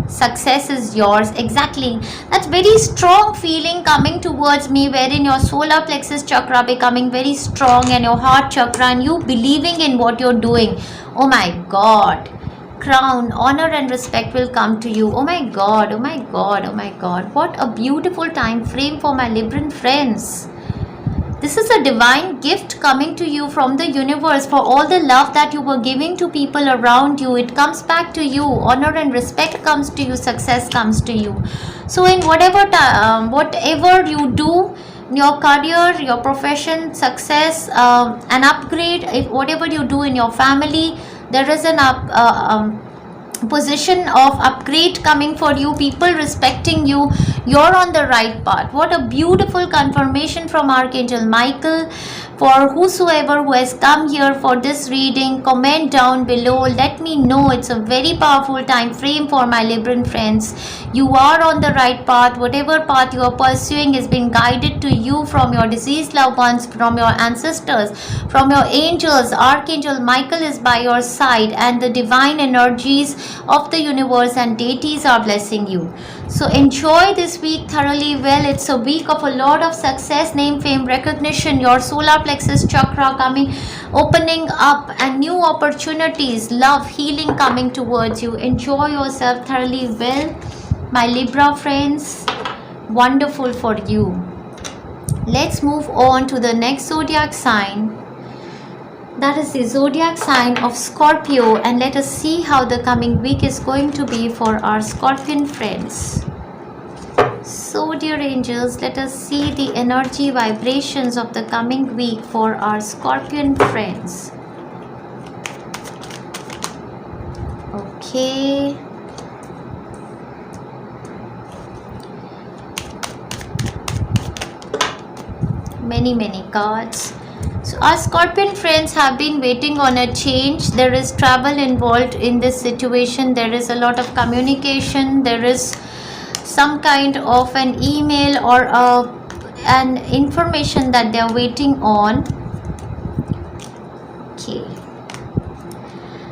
Speaker 2: Success is yours. Exactly, that's very strong feeling coming towards me, wherein your solar plexus chakra becoming very strong and your heart chakra, and you believing in what you're doing. Oh my god, crown, honor and respect will come to you. Oh my god, oh my god, oh my god, what a beautiful time frame for my Libran friends. This is a divine gift coming to you from the universe. For all the love that you were giving to people around you, it comes back to you. Honor and respect comes to you. Success comes to you. So in whatever you do, your career, your profession, success, an upgrade, if whatever you do in your family, there is an position of upgrade coming for you, people respecting you, you're on the right path. What a beautiful confirmation from Archangel Michael. For whosoever who has come here for this reading, comment down below, let me know. It's a very powerful time frame for my Libran friends. You are on the right path. Whatever path you are pursuing is being guided to you from your deceased loved ones, from your ancestors, from your angels. Archangel Michael is by your side, and the divine energies of the universe and deities are blessing you. So enjoy this week thoroughly well. It's a week of a lot of success, name, fame, recognition. Your solar plexus chakra coming, opening up, and new opportunities, love, healing coming towards you. Enjoy yourself thoroughly well, my Libra friends. Wonderful for you. Let's move on to the next zodiac sign. That is the zodiac sign of Scorpio, and let us see how the coming week is going to be for our Scorpion friends. So dear angels, let us see the energy vibrations of the coming week for our Scorpion friends. Okay. Many cards. So our Scorpion friends have been waiting on a change. There is travel involved in this situation. There is a lot of communication. There is some kind of an email or an information that they are waiting on. Okay.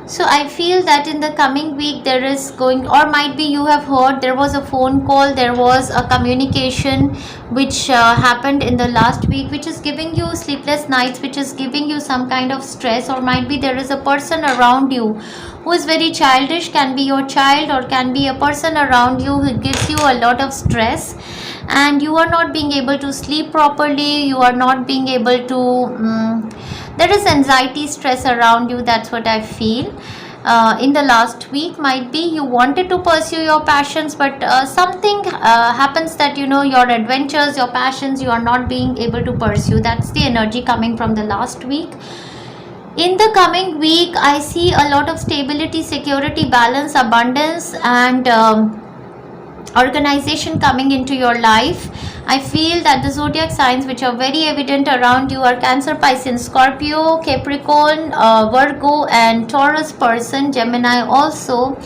Speaker 2: So I feel that in the coming week there is going, or might be you have heard there was a phone call, there was a communication which happened in the last week, which is giving you sleepless nights, which is giving you some kind of stress, or might be there is a person around you who is very childish, can be your child, or can be a person around you who gives you a lot of stress, and you are not being able to sleep properly, you are not being able to there is anxiety, stress around you. That's what I feel. In the last week, might be you wanted to pursue your passions, but something happens that your adventures, your passions, you are not being able to pursue. That's the energy coming from the last week. In the coming week, I see a lot of stability, security, balance, abundance, and organization coming into your life. I feel that the zodiac signs which are very evident around you are Cancer, Pisces, Scorpio, Capricorn, Virgo, and Taurus person, Gemini also.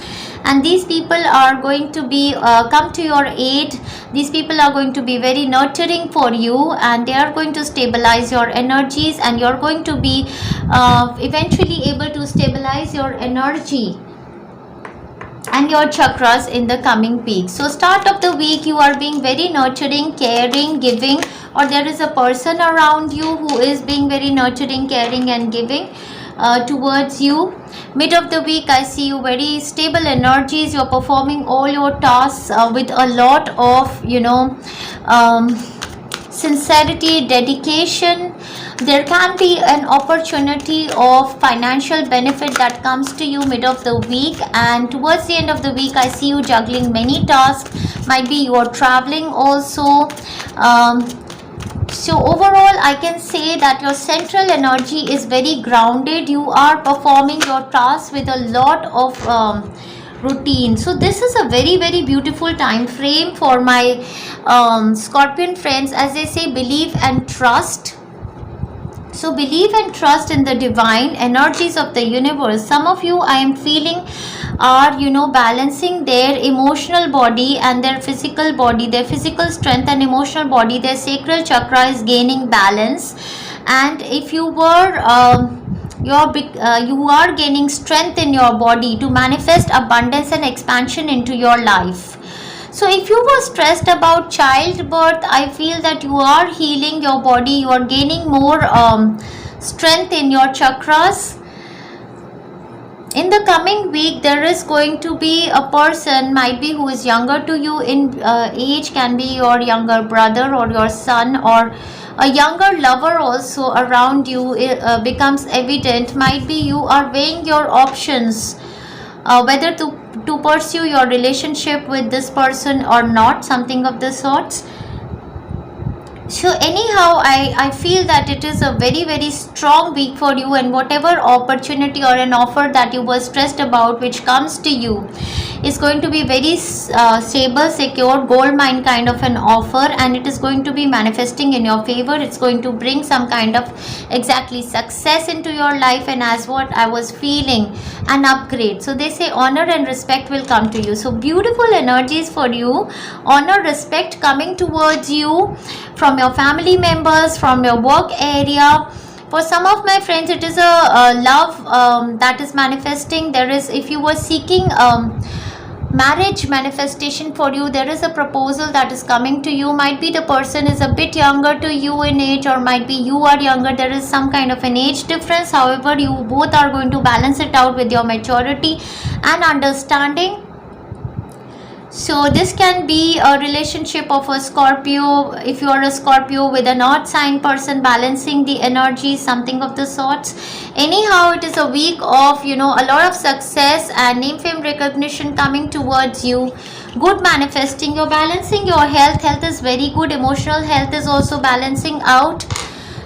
Speaker 2: And these people are going to be come to your aid. These people are going to be very nurturing for you, and they are going to stabilize your energies, and you're going to be eventually able to stabilize your energy. and your chakras in the coming week. So start of the week you are being very nurturing, caring, giving, or there is a person around you who is being very nurturing, caring and giving towards you. Mid of the week I see you very stable energies. You're performing all your tasks with a lot of sincerity, dedication. There can be an opportunity of financial benefit that comes to you mid of the week, and towards the end of the week I see you juggling many tasks. Might be you are traveling also. So overall I can say that your central energy is very grounded. You are performing your tasks with a lot of routine. So this is a very very beautiful time frame for my Scorpion friends. As they say, believe and trust. So believe and trust in the divine energies of the universe. Some of you I am feeling are balancing their emotional body and their physical body, their physical strength and emotional body. Their sacral chakra is gaining balance, and if you were you are gaining strength in your body to manifest abundance and expansion into your life. So if you were stressed about childbirth, I feel that you are healing your body. You are gaining more strength in your chakras. In the coming week there is going to be a person, might be who is younger to you in age, can be your younger brother or your son, or a younger lover also around you becomes evident. Might be you are weighing your options whether to pursue your relationship with this person or not, something of the sorts. So anyhow I feel that it is a very very strong week for you, and whatever opportunity or an offer that you were stressed about which comes to you is going to be very stable, secure, gold mine kind of an offer, and it is going to be manifesting in your favor. It's going to bring some kind of exactly success into your life, and as what I was feeling, an upgrade. So they say honor and respect will come to you. So beautiful energies for you. Honor, respect coming towards you from your family members, from your work area. For some of my friends it is a love that is manifesting. There is, if you were seeking marriage manifestation for you, there is a proposal that is coming to you. Might be the person is a bit younger to you in age, or might be you are younger. There is some kind of an age difference. However, you both are going to balance it out with your maturity and understanding. So this can be a relationship of a Scorpio, if you are a Scorpio, with an odd sign person, balancing the energy, something of the sorts. Anyhow, it is a week of a lot of success and name, fame, recognition coming towards you. Good manifesting. You're balancing your health. Health is very good. Emotional health is also balancing out.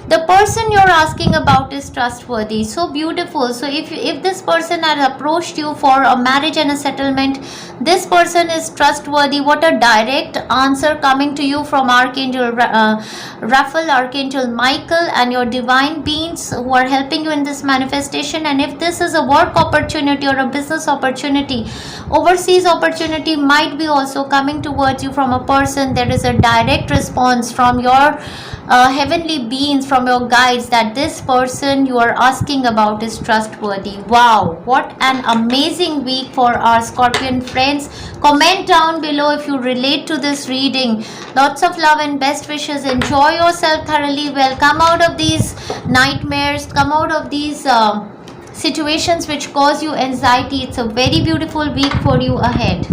Speaker 2: The person you're asking about is trustworthy. So beautiful. So if this person had approached you for a marriage and a settlement, this person is trustworthy. What a direct answer coming to you from Archangel Raphael, Archangel Michael, and your divine beings who are helping you in this manifestation. And if this is a work opportunity or a business opportunity, overseas opportunity might be also coming towards you from a person. There is a direct response from your heavenly beings, from your guides, that this person you are asking about is trustworthy. Wow, what an amazing week for our Scorpion friends. Comment down below if you relate to this reading. Lots of love and best wishes. Enjoy yourself thoroughly well. Come out of these nightmares, come out of these situations which cause you anxiety. It's a very beautiful week for you ahead.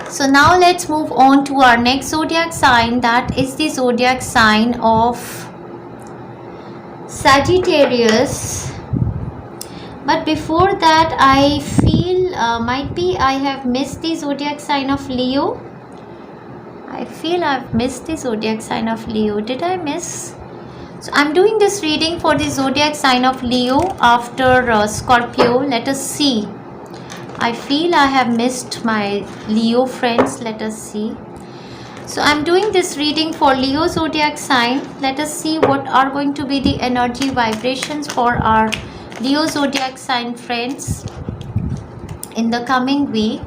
Speaker 2: So now let's move on to our next zodiac sign. That is the zodiac sign of Sagittarius. But before that, I feel might be I have missed the zodiac sign of Leo. I feel I've missed the zodiac sign of Leo. Did I miss? So I'm doing this reading for the zodiac sign of Leo after Scorpio. Let us see. I feel I have missed my Leo friends. Let us see. So I'm doing this reading for Leo zodiac sign. Let us see what are going to be the energy vibrations for our Leo zodiac sign friends in the coming week.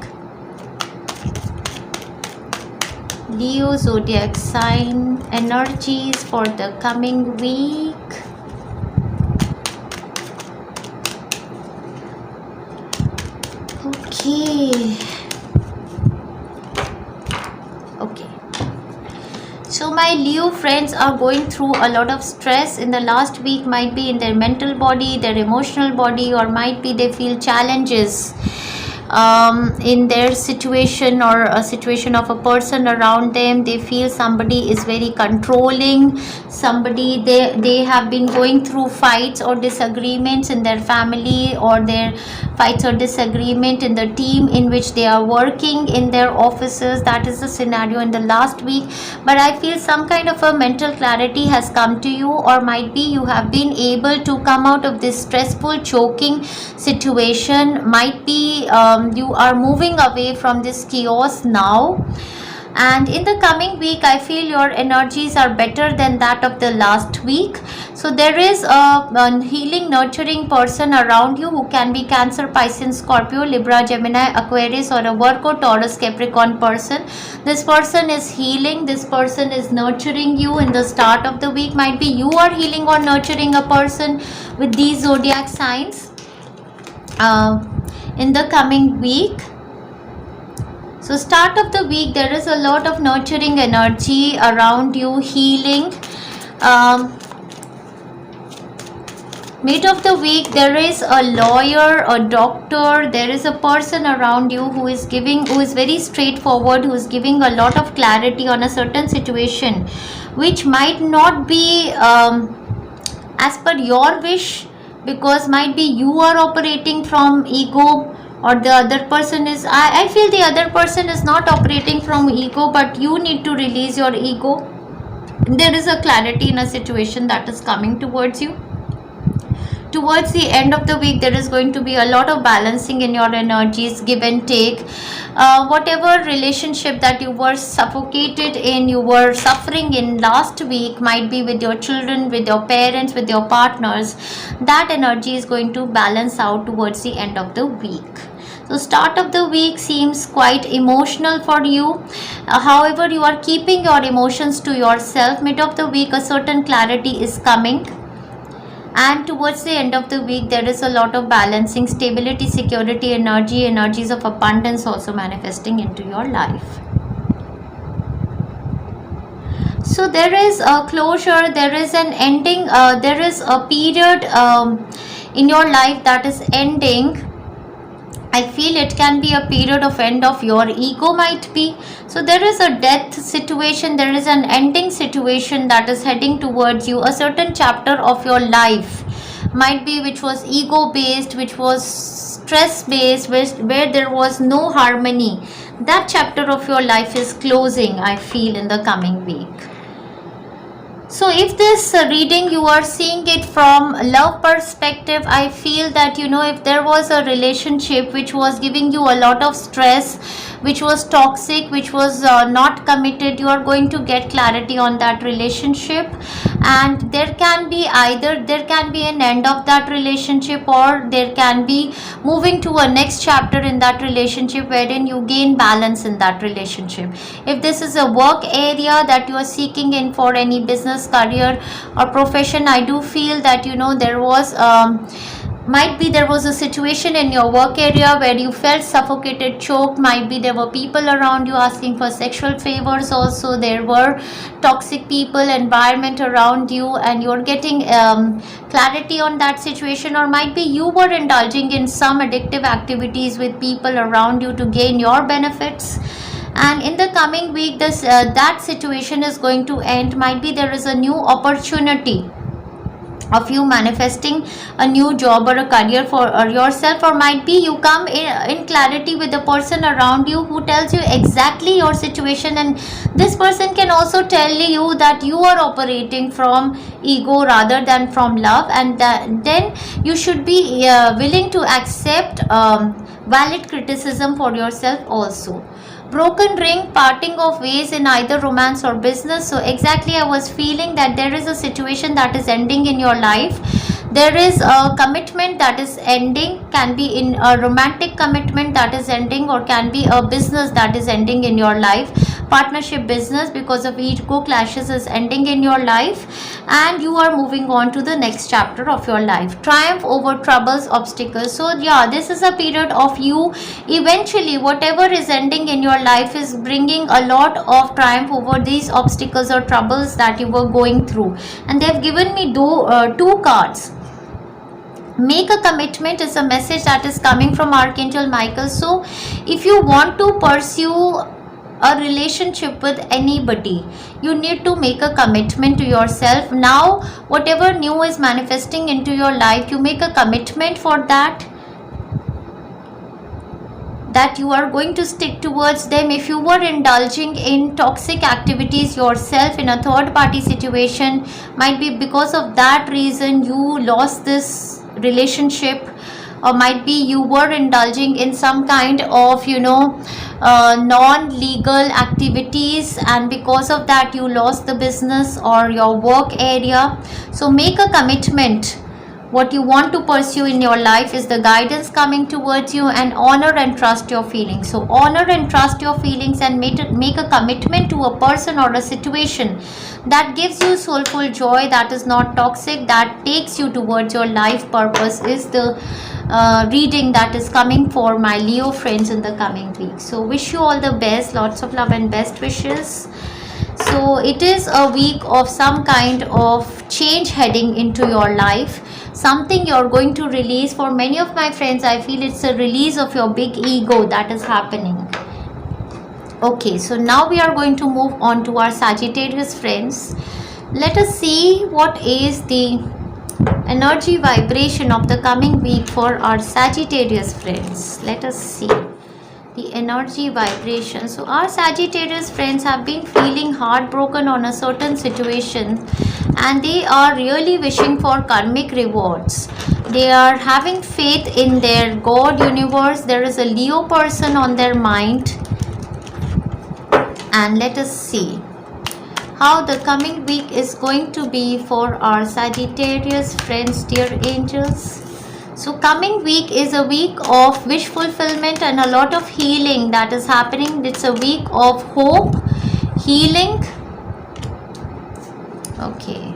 Speaker 2: Leo zodiac sign energies for the coming week. Okay. Okay. So my Leo friends are going through a lot of stress in the last week, might be in their mental body, their emotional body, or might be they feel challenges in their situation or a situation of a person around them. They feel somebody is very controlling, somebody they have been going through fights or disagreements in their family, or their fights or disagreement in the team in which they are working in their offices. That is the scenario in the last week. But I feel some kind of a mental clarity has come to you, or might be you have been able to come out of this stressful choking situation. Might be you are moving away from this chaos now, and in the coming week I feel your energies are better than that of the last week. So there is a healing, nurturing person around you, who can be Cancer, Pisces, Scorpio, Libra, Gemini, Aquarius, or a Virgo, Taurus, Capricorn person. This person is healing, this person is nurturing you in the start of the week. Might be you are healing or nurturing a person with these zodiac signs in the coming week. So start of the week, there is a lot of nurturing energy around you, healing. Mid of the week, there is a lawyer, a doctor, there is a person around you who is very straightforward, who is giving a lot of clarity on a certain situation, which might not be as per your wish, because might be you are operating from ego, or the other person is, I feel the other person is not operating from ego, but you need to release your ego. There is a clarity in a situation that is coming towards you. Towards the end of the week, there is going to be a lot of balancing in your energies, give and take. Whatever relationship that you were suffocated in, you were suffering in last week, might be with your children, with your parents, with your partners, that energy is going to balance out towards the end of the week. So start of the week seems quite emotional for you. However, you are keeping your emotions to yourself. Mid of the week, a certain clarity is coming. And towards the end of the week, there is a lot of balancing, stability, security, energies of abundance also manifesting into your life. So there is a closure, there is an ending, there is a period in your life that is ending. I feel it can be a period of end of your ego, might be. So there is a death situation, there is an ending situation that is heading towards you. A certain chapter of your life, might be which was ego based, which was stress based, where there was no harmony. That chapter of your life is closing, I feel, in the coming week. So if this reading you are seeing it from love perspective, I feel that, if there was a relationship which was giving you a lot of stress, which was toxic, which was not committed, you are going to get clarity on that relationship, and there can be an end of that relationship, or there can be moving to a next chapter in that relationship wherein you gain balance in that relationship. If this is a work area that you are seeking in for any business, career, or profession, I do feel that there was there was a situation in your work area where you felt suffocated, choked. Might be there were people around you asking for sexual favors also. There were toxic people, environment around you, and you're getting clarity on that situation. Or might be you were indulging in some addictive activities with people around you to gain your benefits. And in the coming week, that situation is going to end. Might be there is a new opportunity of you manifesting a new job or a career for yourself, or might be you come in clarity with the person around you who tells you exactly your situation, and this person can also tell you that you are operating from ego rather than from love, and then you should be willing to accept valid criticism for yourself also. Broken ring, parting of ways in either romance or business. So exactly, I was feeling that there is a situation that is ending in your life. There is a commitment that is ending, can be in a romantic commitment that is ending, or can be a business that is ending in your life. Partnership, business, because of ego clashes, is ending in your life, and you are moving on to the next chapter of your life. Triumph over troubles, obstacles. So yeah, this is a period of you eventually, whatever is ending in your life is bringing a lot of triumph over these obstacles or troubles that you were going through. And they have given me two cards. Make a commitment is a message that is coming from Archangel Michael. So if you want to pursue a relationship with anybody, you need to make a commitment to yourself. Now whatever new is manifesting into your life, you make a commitment for that you are going to stick towards them. If you were indulging in toxic activities yourself in a third party situation, might be because of that reason you lost this relationship, or might be you were indulging in some kind of non-legal activities, and because of that you lost the business or your work area. So make a commitment. What you want to pursue in your life is the guidance coming towards you, and honor and trust your feelings. So honor and trust your feelings, and make a commitment to a person or a situation that gives you soulful joy, that is not toxic, that takes you towards your life purpose, is the reading that is coming for my Leo friends in the coming week. So wish you all the best, lots of love and best wishes. So it is a week of some kind of change heading into your life. Something you're going to release. For many of my friends, I feel it's a release of your big ego that is happening. Okay, so now we are going to move on to our Sagittarius friends. Let us see what is the energy vibration of the coming week for our Sagittarius friends. Let us see the energy vibration. So our Sagittarius friends have been feeling heartbroken on a certain situation, and they are really wishing for karmic rewards. They are having faith in their God universe. There is a Leo person on their mind, and let us see how the coming week is going to be for our Sagittarius friends, dear angels. So coming week is a week of wish fulfillment and a lot of healing that is happening. It's a week of hope, healing. Okay.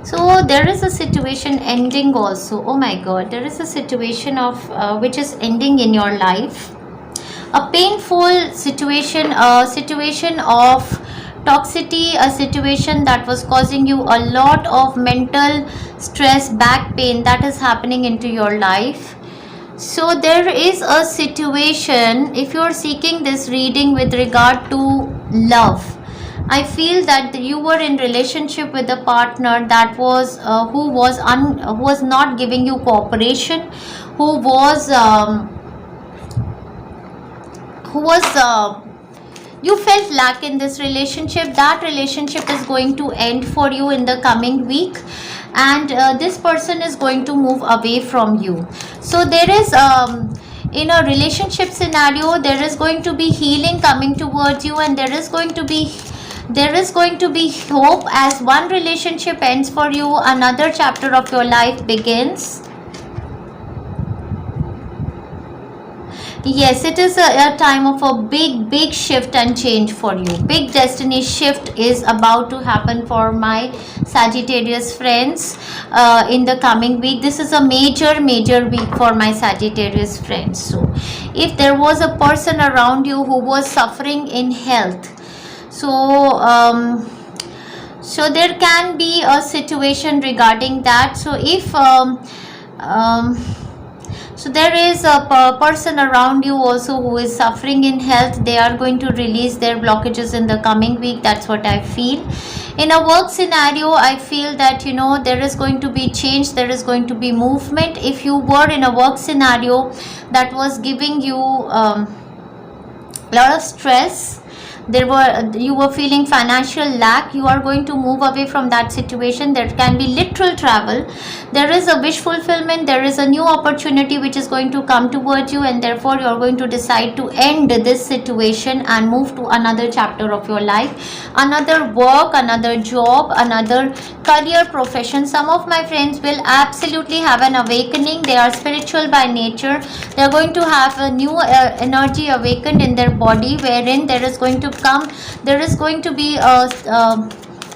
Speaker 2: So there is a situation ending also. Oh my God, there is a situation of which is ending in your life. A painful situation, a situation of toxicity, a situation that was causing you a lot of mental stress, back pain that is happening into your life. So there is a situation, if you are seeking this reading with regard to love, I feel that you were in relationship with a partner that was who was not giving you cooperation, who was you felt lack in this relationship. That relationship is going to end for you in the coming week, and this person is going to move away from you. So there is in a relationship scenario, there is going to be healing coming towards you, and there is going to be hope. As one relationship ends for you, another chapter of your life begins. Yes, it is a time of a big shift and change for you. Big destiny shift is about to happen for my Sagittarius friends in the coming week. This is a major week for my Sagittarius friends. So if there was a person around you who was suffering in health, so there can be a situation regarding that. So if so there is a person around you also who is suffering in health. They are going to release their blockages in the coming week. That's what I feel. In a work scenario, I feel that there is going to be change, there is going to be movement. If you were in a work scenario that was giving you a lot of stress, you were feeling financial lack, you are going to move away from that situation. There can be literal travel, there is a wish fulfillment, there is a new opportunity which is going to come towards you, and therefore you are going to decide to end this situation and move to another chapter of your life, another work, another job, another career, profession. Some of my friends will absolutely have an awakening. They are spiritual by nature. They are going to have a new energy awakened in their body, wherein there is going to be a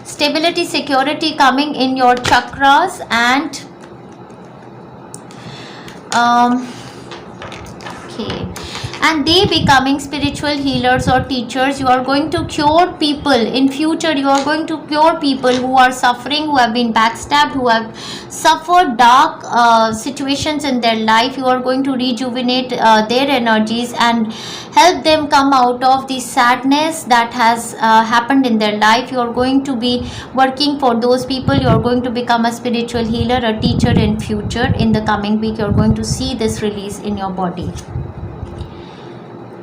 Speaker 2: stability, security coming in your chakras, and okay, and they becoming spiritual healers or teachers. You are going to cure people in future. You are going to cure people who are suffering, who have been backstabbed, who have suffered dark situations in their life. You are going to rejuvenate their energies and help them come out of the sadness that has happened in their life. You are going to be working for those people. You are going to become a spiritual healer, a teacher in future. In the coming week, you are going to see this release in your body.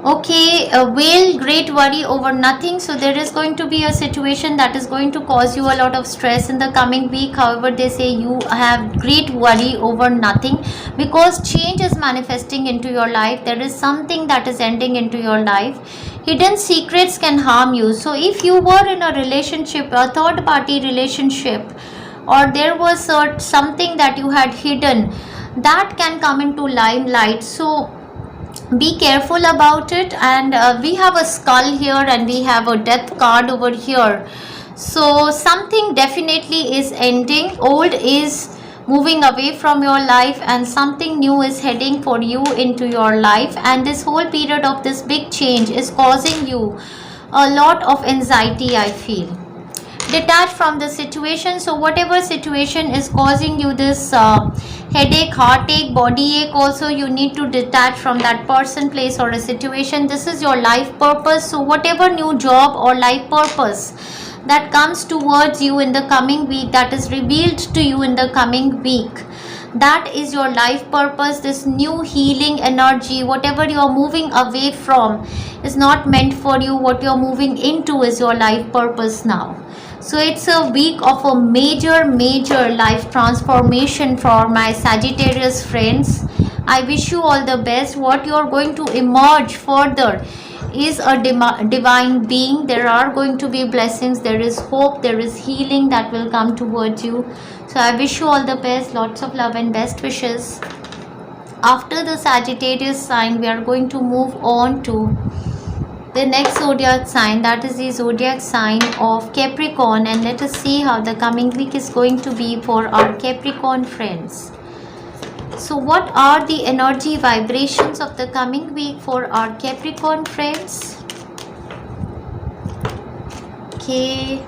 Speaker 2: Okay, whale, great worry over nothing. So there is going to be a situation that is going to cause you a lot of stress in the coming week. However, they say you have great worry over nothing, because change is manifesting into your life. There is something that is ending into your life. Hidden secrets can harm you. So if you were in a relationship, a third party relationship, or there was something that you had hidden, that can come into limelight. So be careful about it. And we have a skull here, and we have a death card over here. So something definitely is ending. Old is moving away from your life, and something new is heading for you into your life. And this whole period of this big change is causing you a lot of anxiety, I feel. Detach from the situation. So whatever situation is causing you this headache, heartache, body ache, also you need to detach from that person, place, or a situation. This is your life purpose. So whatever new job or life purpose that comes towards you in the coming week, that is revealed to you in the coming week, that is your life purpose. This new healing energy, whatever you are moving away from, is not meant for you. What you are moving into is your life purpose now. So it's a week of a major life transformation for my Sagittarius friends. I wish you all the best. What you are going to emerge further is a divine being. There are going to be blessings, there is hope, there is healing that will come towards you. So I wish you all the best. Lots of love and best wishes. After the Sagittarius sign, we are going to move on to the next zodiac sign, that is the zodiac sign of Capricorn, and let us see how the coming week is going to be for our Capricorn friends. So what are the energy vibrations of the coming week for our Capricorn friends? Okay,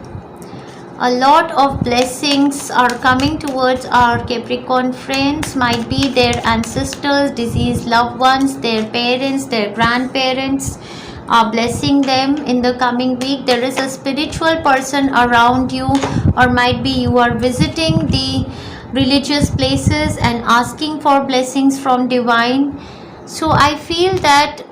Speaker 2: a lot of blessings are coming towards our Capricorn friends. Might be their ancestors, deceased loved ones, their parents, their grandparents are blessing them in the coming week. There is a spiritual person around you, or might be you are visiting the religious places and asking for blessings from divine. So I feel that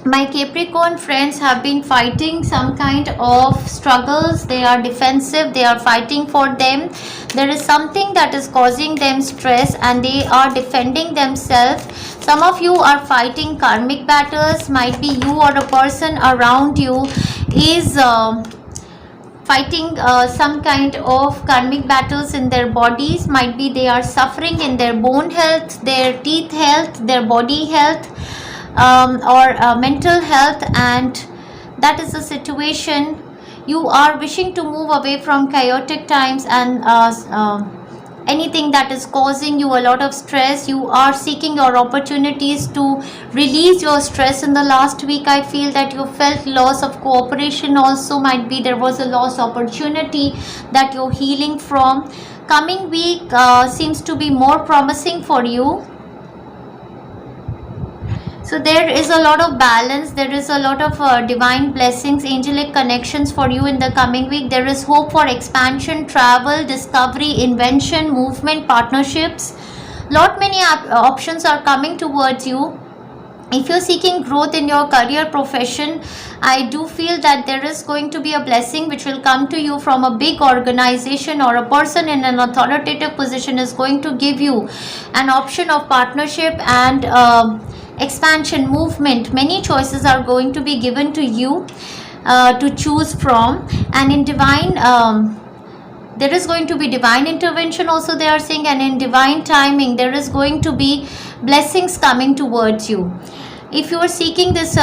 Speaker 2: my Capricorn friends have been fighting some kind of struggles. They are defensive, they are fighting for them. There is something that is causing them stress, and they are defending themselves. Some of you are fighting karmic battles. Might be you or a person around you is fighting some kind of karmic battles in their bodies. Might be they are suffering in their bone health, their teeth health, their body health, or mental health, and that is the situation. You are wishing to move away from chaotic times and anything that is causing you a lot of stress. You are seeking your opportunities to release your stress. In the last week, I feel that you felt loss of cooperation also. Might be there was a lost opportunity that you're healing from. Coming week seems to be more promising for you. So there is a lot of balance, there is a lot of divine blessings, angelic connections for you in the coming week. There is hope for expansion, travel, discovery, invention, movement, partnerships. Many options are coming towards you. If you're seeking growth in your career profession, I do feel that there is going to be a blessing which will come to you from a big organization, or a person in an authoritative position is going to give you an option of partnership and expansion movement. Many choices are going to be given to you to choose from, and in divine there is going to be divine intervention also, they are saying, and in divine timing there is going to be blessings coming towards you. If you are seeking this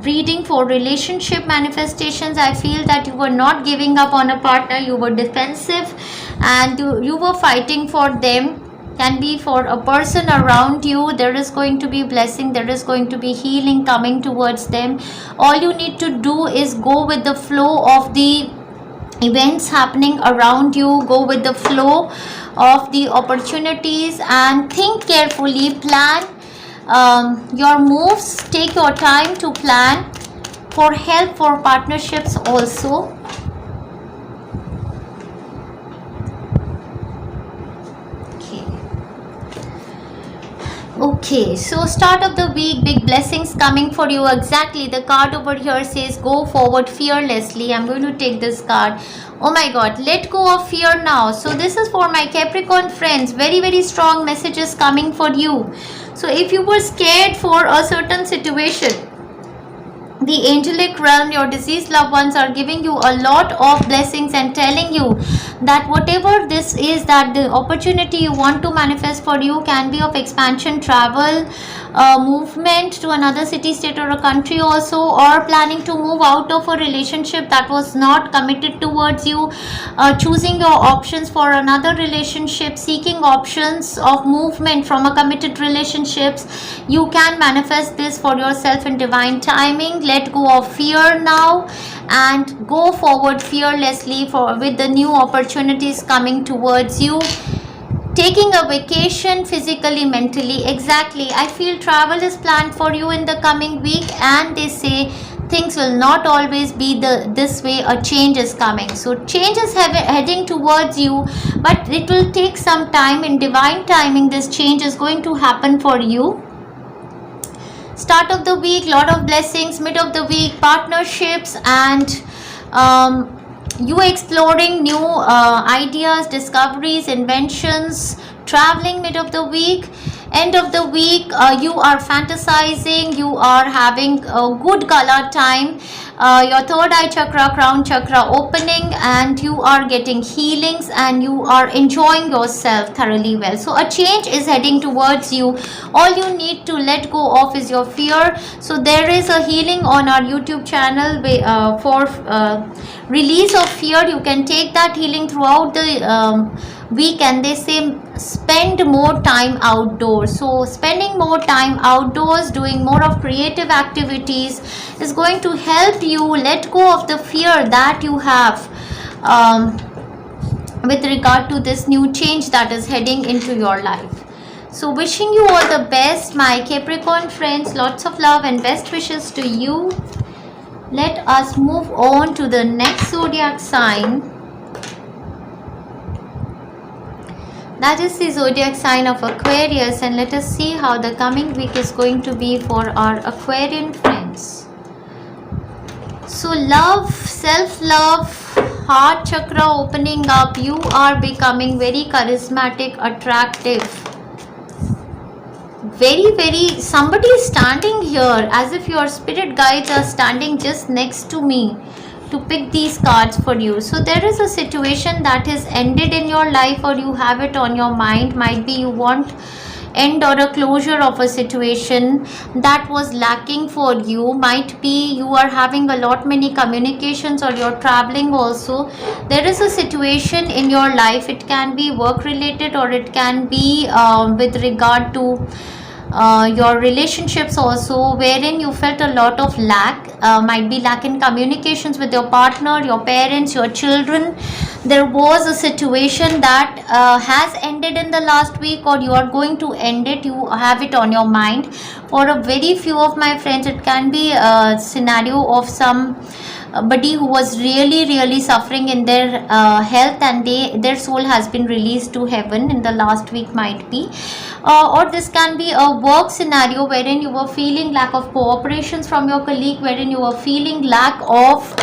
Speaker 2: reading for relationship manifestations, I feel that you were not giving up on a partner, you were defensive and you were fighting for them. Can be for a person around you. There is going to be blessing, there is going to be healing coming towards them. All you need to do is go with the flow of the events happening around you, go with the flow of the opportunities and think carefully, plan your moves, take your time to plan for help, for partnerships also. Okay, so start of the week, big blessings coming for you. Exactly, the card over here says go forward fearlessly. I'm going to take this card. Oh my god, let go of fear now. So this is for my Capricorn friends. Very, very strong messages coming for you. So if you were scared for a certain situation, the angelic realm, your deceased loved ones are giving you a lot of blessings and telling you that whatever this is, that the opportunity you want to manifest for you can be of expansion, travel, movement to another city, state or a country also, or planning to move out of a relationship that was not committed towards you, choosing your options for another relationship, seeking options of movement from a committed relationships. You can manifest this for yourself in divine timing. Let go of fear now and go forward fearlessly with the new opportunities coming towards you. Taking a vacation physically, mentally. Exactly, I feel travel is planned for you in the coming week, and they say things will not always be this way. A change is coming, so change is heading towards you, but it will take some time. In divine timing this change is going to happen for you. Start of the week, lot of blessings. Mid of the week, partnerships and you exploring new ideas, discoveries, inventions, traveling. Mid of the week, end of the week, you are fantasizing, you are having a good color time, your third eye chakra, crown chakra opening, and you are getting healings and you are enjoying yourself thoroughly well. So a change is heading towards you. All you need to let go of is your fear. So there is a healing on our YouTube channel for release of fear. You can take that healing throughout the week, and they say spend more time outdoors. So spending more time outdoors, doing more of creative activities is going to help you let go of the fear that you have with regard to this new change that is heading into your life. So wishing you all the best, my Capricorn friends. Lots of love and best wishes to you. Let us move on to the next zodiac sign. That is the zodiac sign of Aquarius, and let us see how the coming week is going to be for our Aquarian friends. So love, self-love, heart chakra opening up. You are becoming very charismatic, attractive. Very, somebody is standing here as if your spirit guides are standing just next to me to pick these cards for you. So there is a situation that is ended in your life, or you have it on your mind. Might be you want end or a closure of a situation that was lacking for you. Might be you are having a lot many communications, or you're traveling also. There is a situation in your life. It can be work related, or it can be with regard to your relationships also, wherein you felt a lot of lack. Might be lack in communications with your partner, your parents, your children. There was a situation that has ended in the last week, or you are going to end it. You have it on your mind. For a very few of my friends, it can be a scenario of some somebody who was really suffering in their health, and their soul has been released to heaven in the last week, might be. Or this can be a work scenario wherein you were feeling lack of cooperations from your colleague, wherein you were feeling lack of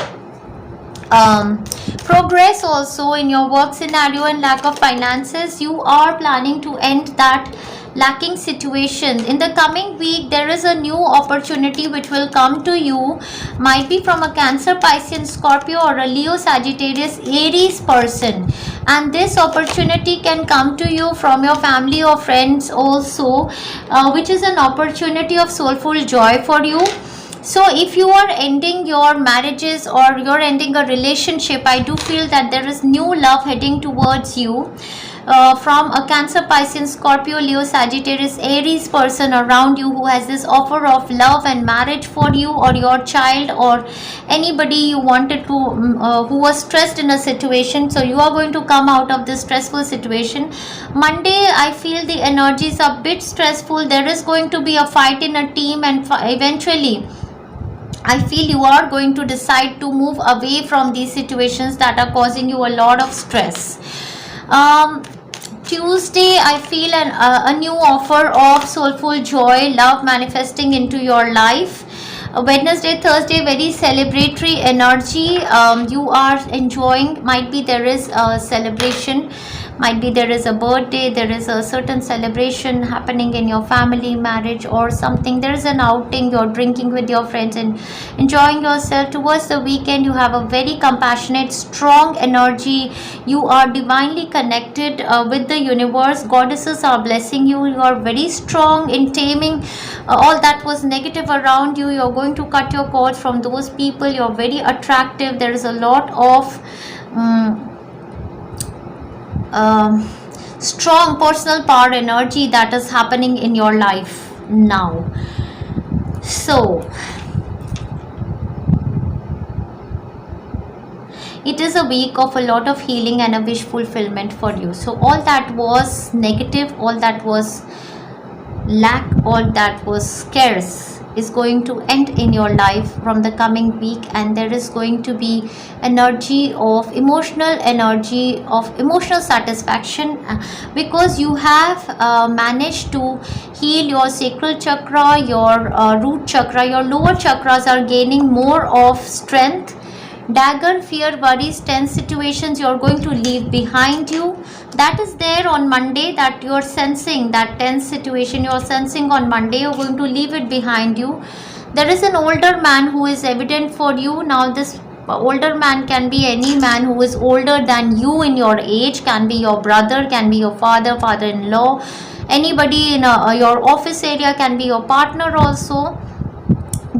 Speaker 2: progress also in your work scenario, and lack of finances. You are planning to end that lacking situation. In the coming week, there is a new opportunity which will come to you, might be from a Cancer, Pisces, Scorpio, or a Leo, Sagittarius, Aries person, and this opportunity can come to you from your family or friends also, which is an opportunity of soulful joy for you. So if you are ending your marriages or you're ending a relationship, I do feel that there is new love heading towards you from a Cancer, Pisces, Scorpio, Leo, Sagittarius, Aries person around you, who has this offer of love and marriage for you, or your child, or anybody you wanted to who was stressed in a situation. So you are going to come out of this stressful situation. Monday, I feel the energies are a bit stressful. There is going to be a fight in a team, and eventually I feel you are going to decide to move away from these situations that are causing you a lot of stress. Tuesday, I feel a new offer of soulful joy, love manifesting into your life. Wednesday, Thursday, very celebratory energy. You are enjoying, might be there is a celebration, might be there is a birthday, there is a certain celebration happening in your family, marriage, or something. There is an outing, you're drinking with your friends and enjoying yourself. Towards the weekend, you have a very compassionate, strong energy. You are divinely connected with the universe. Goddesses are blessing you. You are very strong in taming all that was negative around you. You're going to cut your cords from those people. You're very attractive. There is a lot of strong personal power energy that is happening in your life now. So it is a week of a lot of healing and a wish fulfillment for you. So all that was negative, all that was lack, all that was scarce is going to end in your life from the coming week, and there is going to be energy of emotional satisfaction because you have managed to heal your sacral chakra, your root chakra. Your lower chakras are gaining more of strength. Dagger, fear, worries, tense situations you're going to leave behind you. That is there on Monday, that you're sensing that tense situation, you're sensing on Monday, you're going to leave it behind you. There is an older man who is evident for you. Now this older man can be any man who is older than you in your age, can be your brother, can be your father, father-in-law, anybody in your office area, can be your partner also.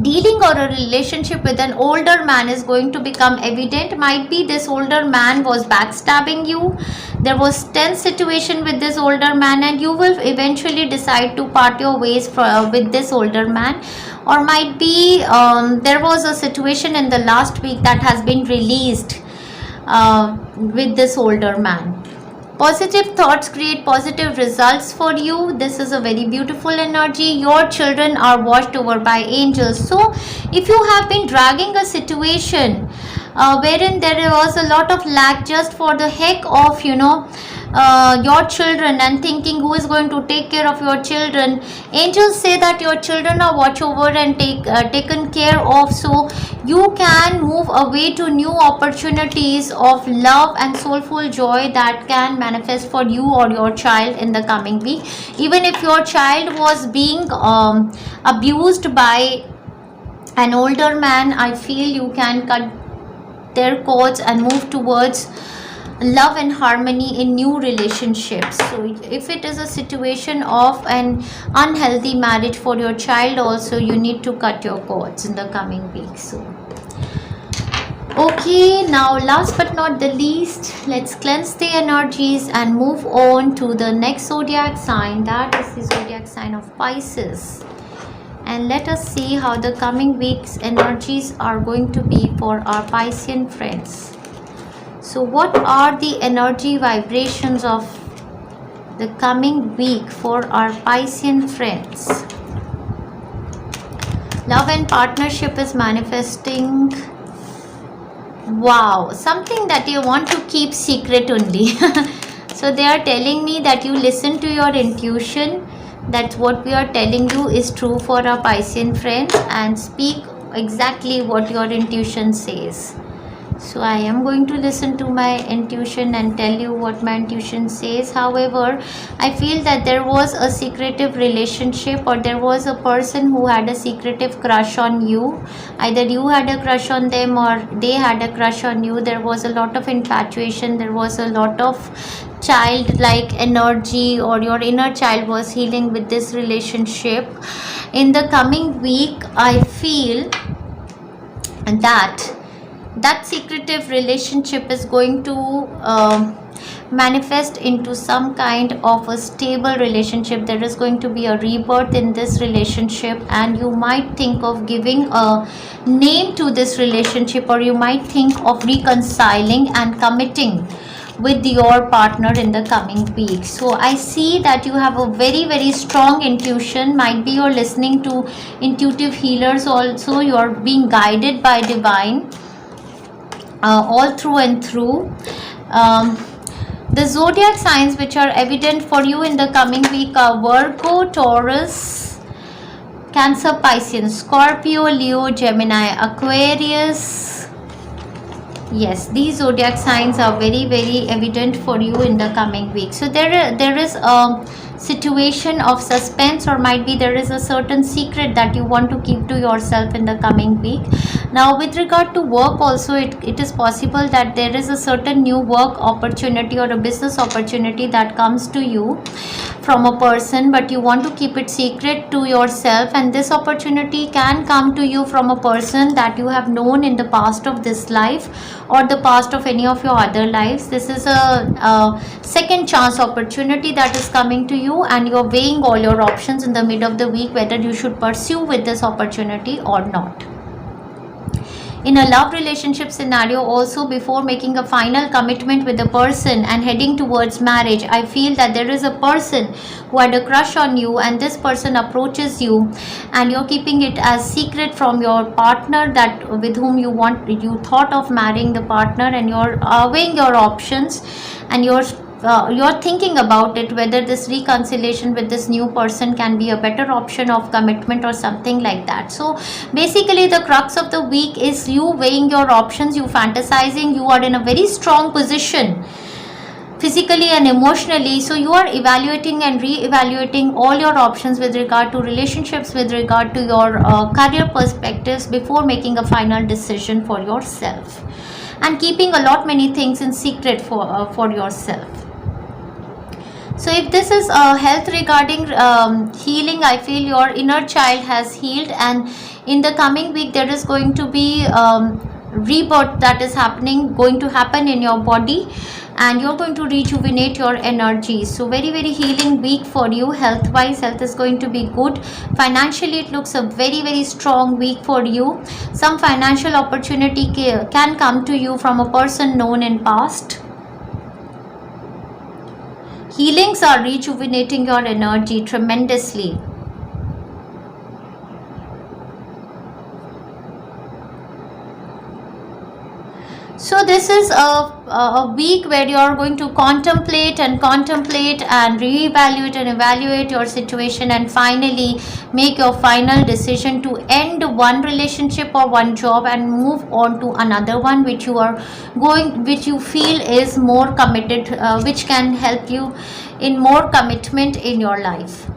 Speaker 2: Dealing or a relationship with an older man is going to become evident. Might be this older man was backstabbing you. There was tense situation with this older man, and you will eventually decide to part your ways with this older man. Or might be there was a situation in the last week that has been released with this older man. Positive thoughts create positive results for you. This is a very beautiful energy. Your children are watched over by angels. So if you have been dragging a situation wherein there was a lot of lack just for the heck of your children, and thinking who is going to take care of your children, angels say that your children are watched over and taken care of, so you can move away to new opportunities of love and soulful joy that can manifest for you or your child in the coming week. Even if your child was being abused by an older man, I feel you can cut their cords and move towards love and harmony in new relationships. So if it is a situation of an unhealthy marriage for your child also, you need to cut your cords in the coming week. So okay, now last but not the least, let's cleanse the energies and move on to the next zodiac sign, that is the zodiac sign of Pisces. And let us see how the coming week's energies are going to be for our Piscean friends. So what are the energy vibrations of the coming week for our Piscean friends? Love and partnership is manifesting. Wow, something that you want to keep secret only. So they are telling me that you listen to your intuition, that what we are telling you is true for our Piscean friend, and speak exactly what your intuition says. So I am going to listen to my intuition and tell you what my intuition says. However, I feel that there was a secretive relationship, or there was a person who had a secretive crush on you. Either you had a crush on them or they had a crush on you. There was a lot of infatuation. There was a lot of childlike energy, or your inner child was healing with this relationship. In the coming week, I feel that secretive relationship is going to manifest into some kind of a stable relationship. There is going to be a rebirth in this relationship, and you might think of giving a name to this relationship, or you might think of reconciling and committing with your partner in the coming week. So I see that you have a very strong intuition. Might be you're listening to intuitive healers also. You're being guided by divine all through and through. The zodiac signs which are evident for you in the coming week are Virgo, Taurus, Cancer, Piscean, Scorpio, Leo, Gemini, Aquarius. Yes, these zodiac signs are very evident for you in the coming week. So there is a situation of suspense, or might be there is a certain secret that you want to keep to yourself in the coming week. Now with regard to work also, it is possible that there is a certain new work opportunity or a business opportunity that comes to you from a person, but you want to keep it secret to yourself, and this opportunity can come to you from a person that you have known in the past of this life or the past of any of your other lives. This is a second chance opportunity that is coming to you, and you're weighing all your options in the mid of the week whether you should pursue with this opportunity or not. In a love relationship scenario also, before making a final commitment with a person and heading towards marriage, I feel that there is a person who had a crush on you, and this person approaches you, and you're keeping it as secret from your partner that with whom you thought of marrying the partner, and you're weighing your options, and you're thinking about it, whether this reconciliation with this new person can be a better option of commitment or something like that. So basically the crux of the week is you weighing your options, you fantasizing, you are in a very strong position physically and emotionally. So you are evaluating and re-evaluating all your options with regard to relationships, with regard to your career perspectives, before making a final decision for yourself, and keeping a lot many things in secret for yourself. So if this is health regarding healing, I feel your inner child has healed, and in the coming week there is going to be rebirth that is going to happen in your body, and you're going to rejuvenate your energy. So very healing week for you. Health wise, health is going to be good. Financially, it looks a very strong week for you. Some financial opportunity can come to you from a person known in past. Healings are rejuvenating your energy tremendously. So this is a week where you are going to contemplate and reevaluate and evaluate your situation, and finally make your final decision to end one relationship or one job and move on to another one which you feel is more committed, which can help you in more commitment in your life.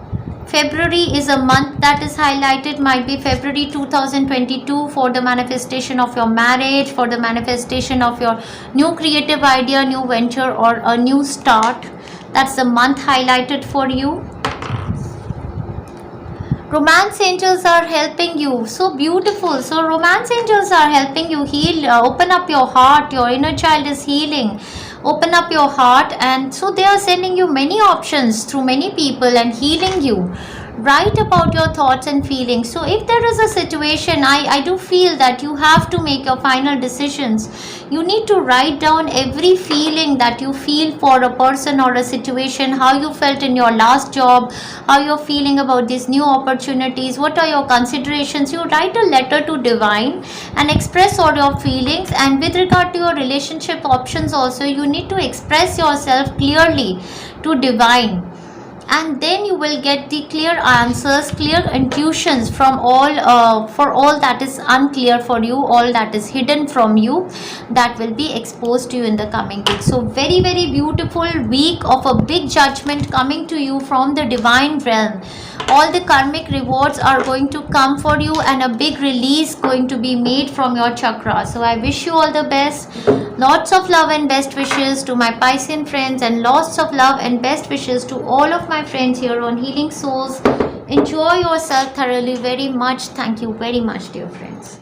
Speaker 2: February is a month that is highlighted, might be February 2022, for the manifestation of your marriage, for the manifestation of your new creative idea, new venture, or a new start. That's the month highlighted for you. Romance angels are helping you. So beautiful. So romance angels are helping you heal. Open up your heart. Your inner child is healing. Open up your heart, and so they are sending you many options through many people and healing you. write about your thoughts and feelings. So if there is a situation, I do feel that you have to make your final decisions. You need to write down every feeling that you feel for a person or a situation, how you felt in your last job, how you're feeling about these new opportunities, what are your considerations. You write a letter to divine and express all your feelings. And with regard to your relationship options also, you need to express yourself clearly to divine, and then you will get the clear answers, clear intuitions from all for all that is unclear for you, all that is hidden from you, that will be exposed to you in the coming week. So very very beautiful week of a big judgment coming to you from the divine realm. All the karmic rewards are going to come for you, and a big release going to be made from your chakra. So I wish you all the best. Lots of love and best wishes to my Piscean friends, and lots of love and best wishes to all of my friends here on Healing Souls. Enjoy yourself thoroughly very much. Thank you very much, dear friends.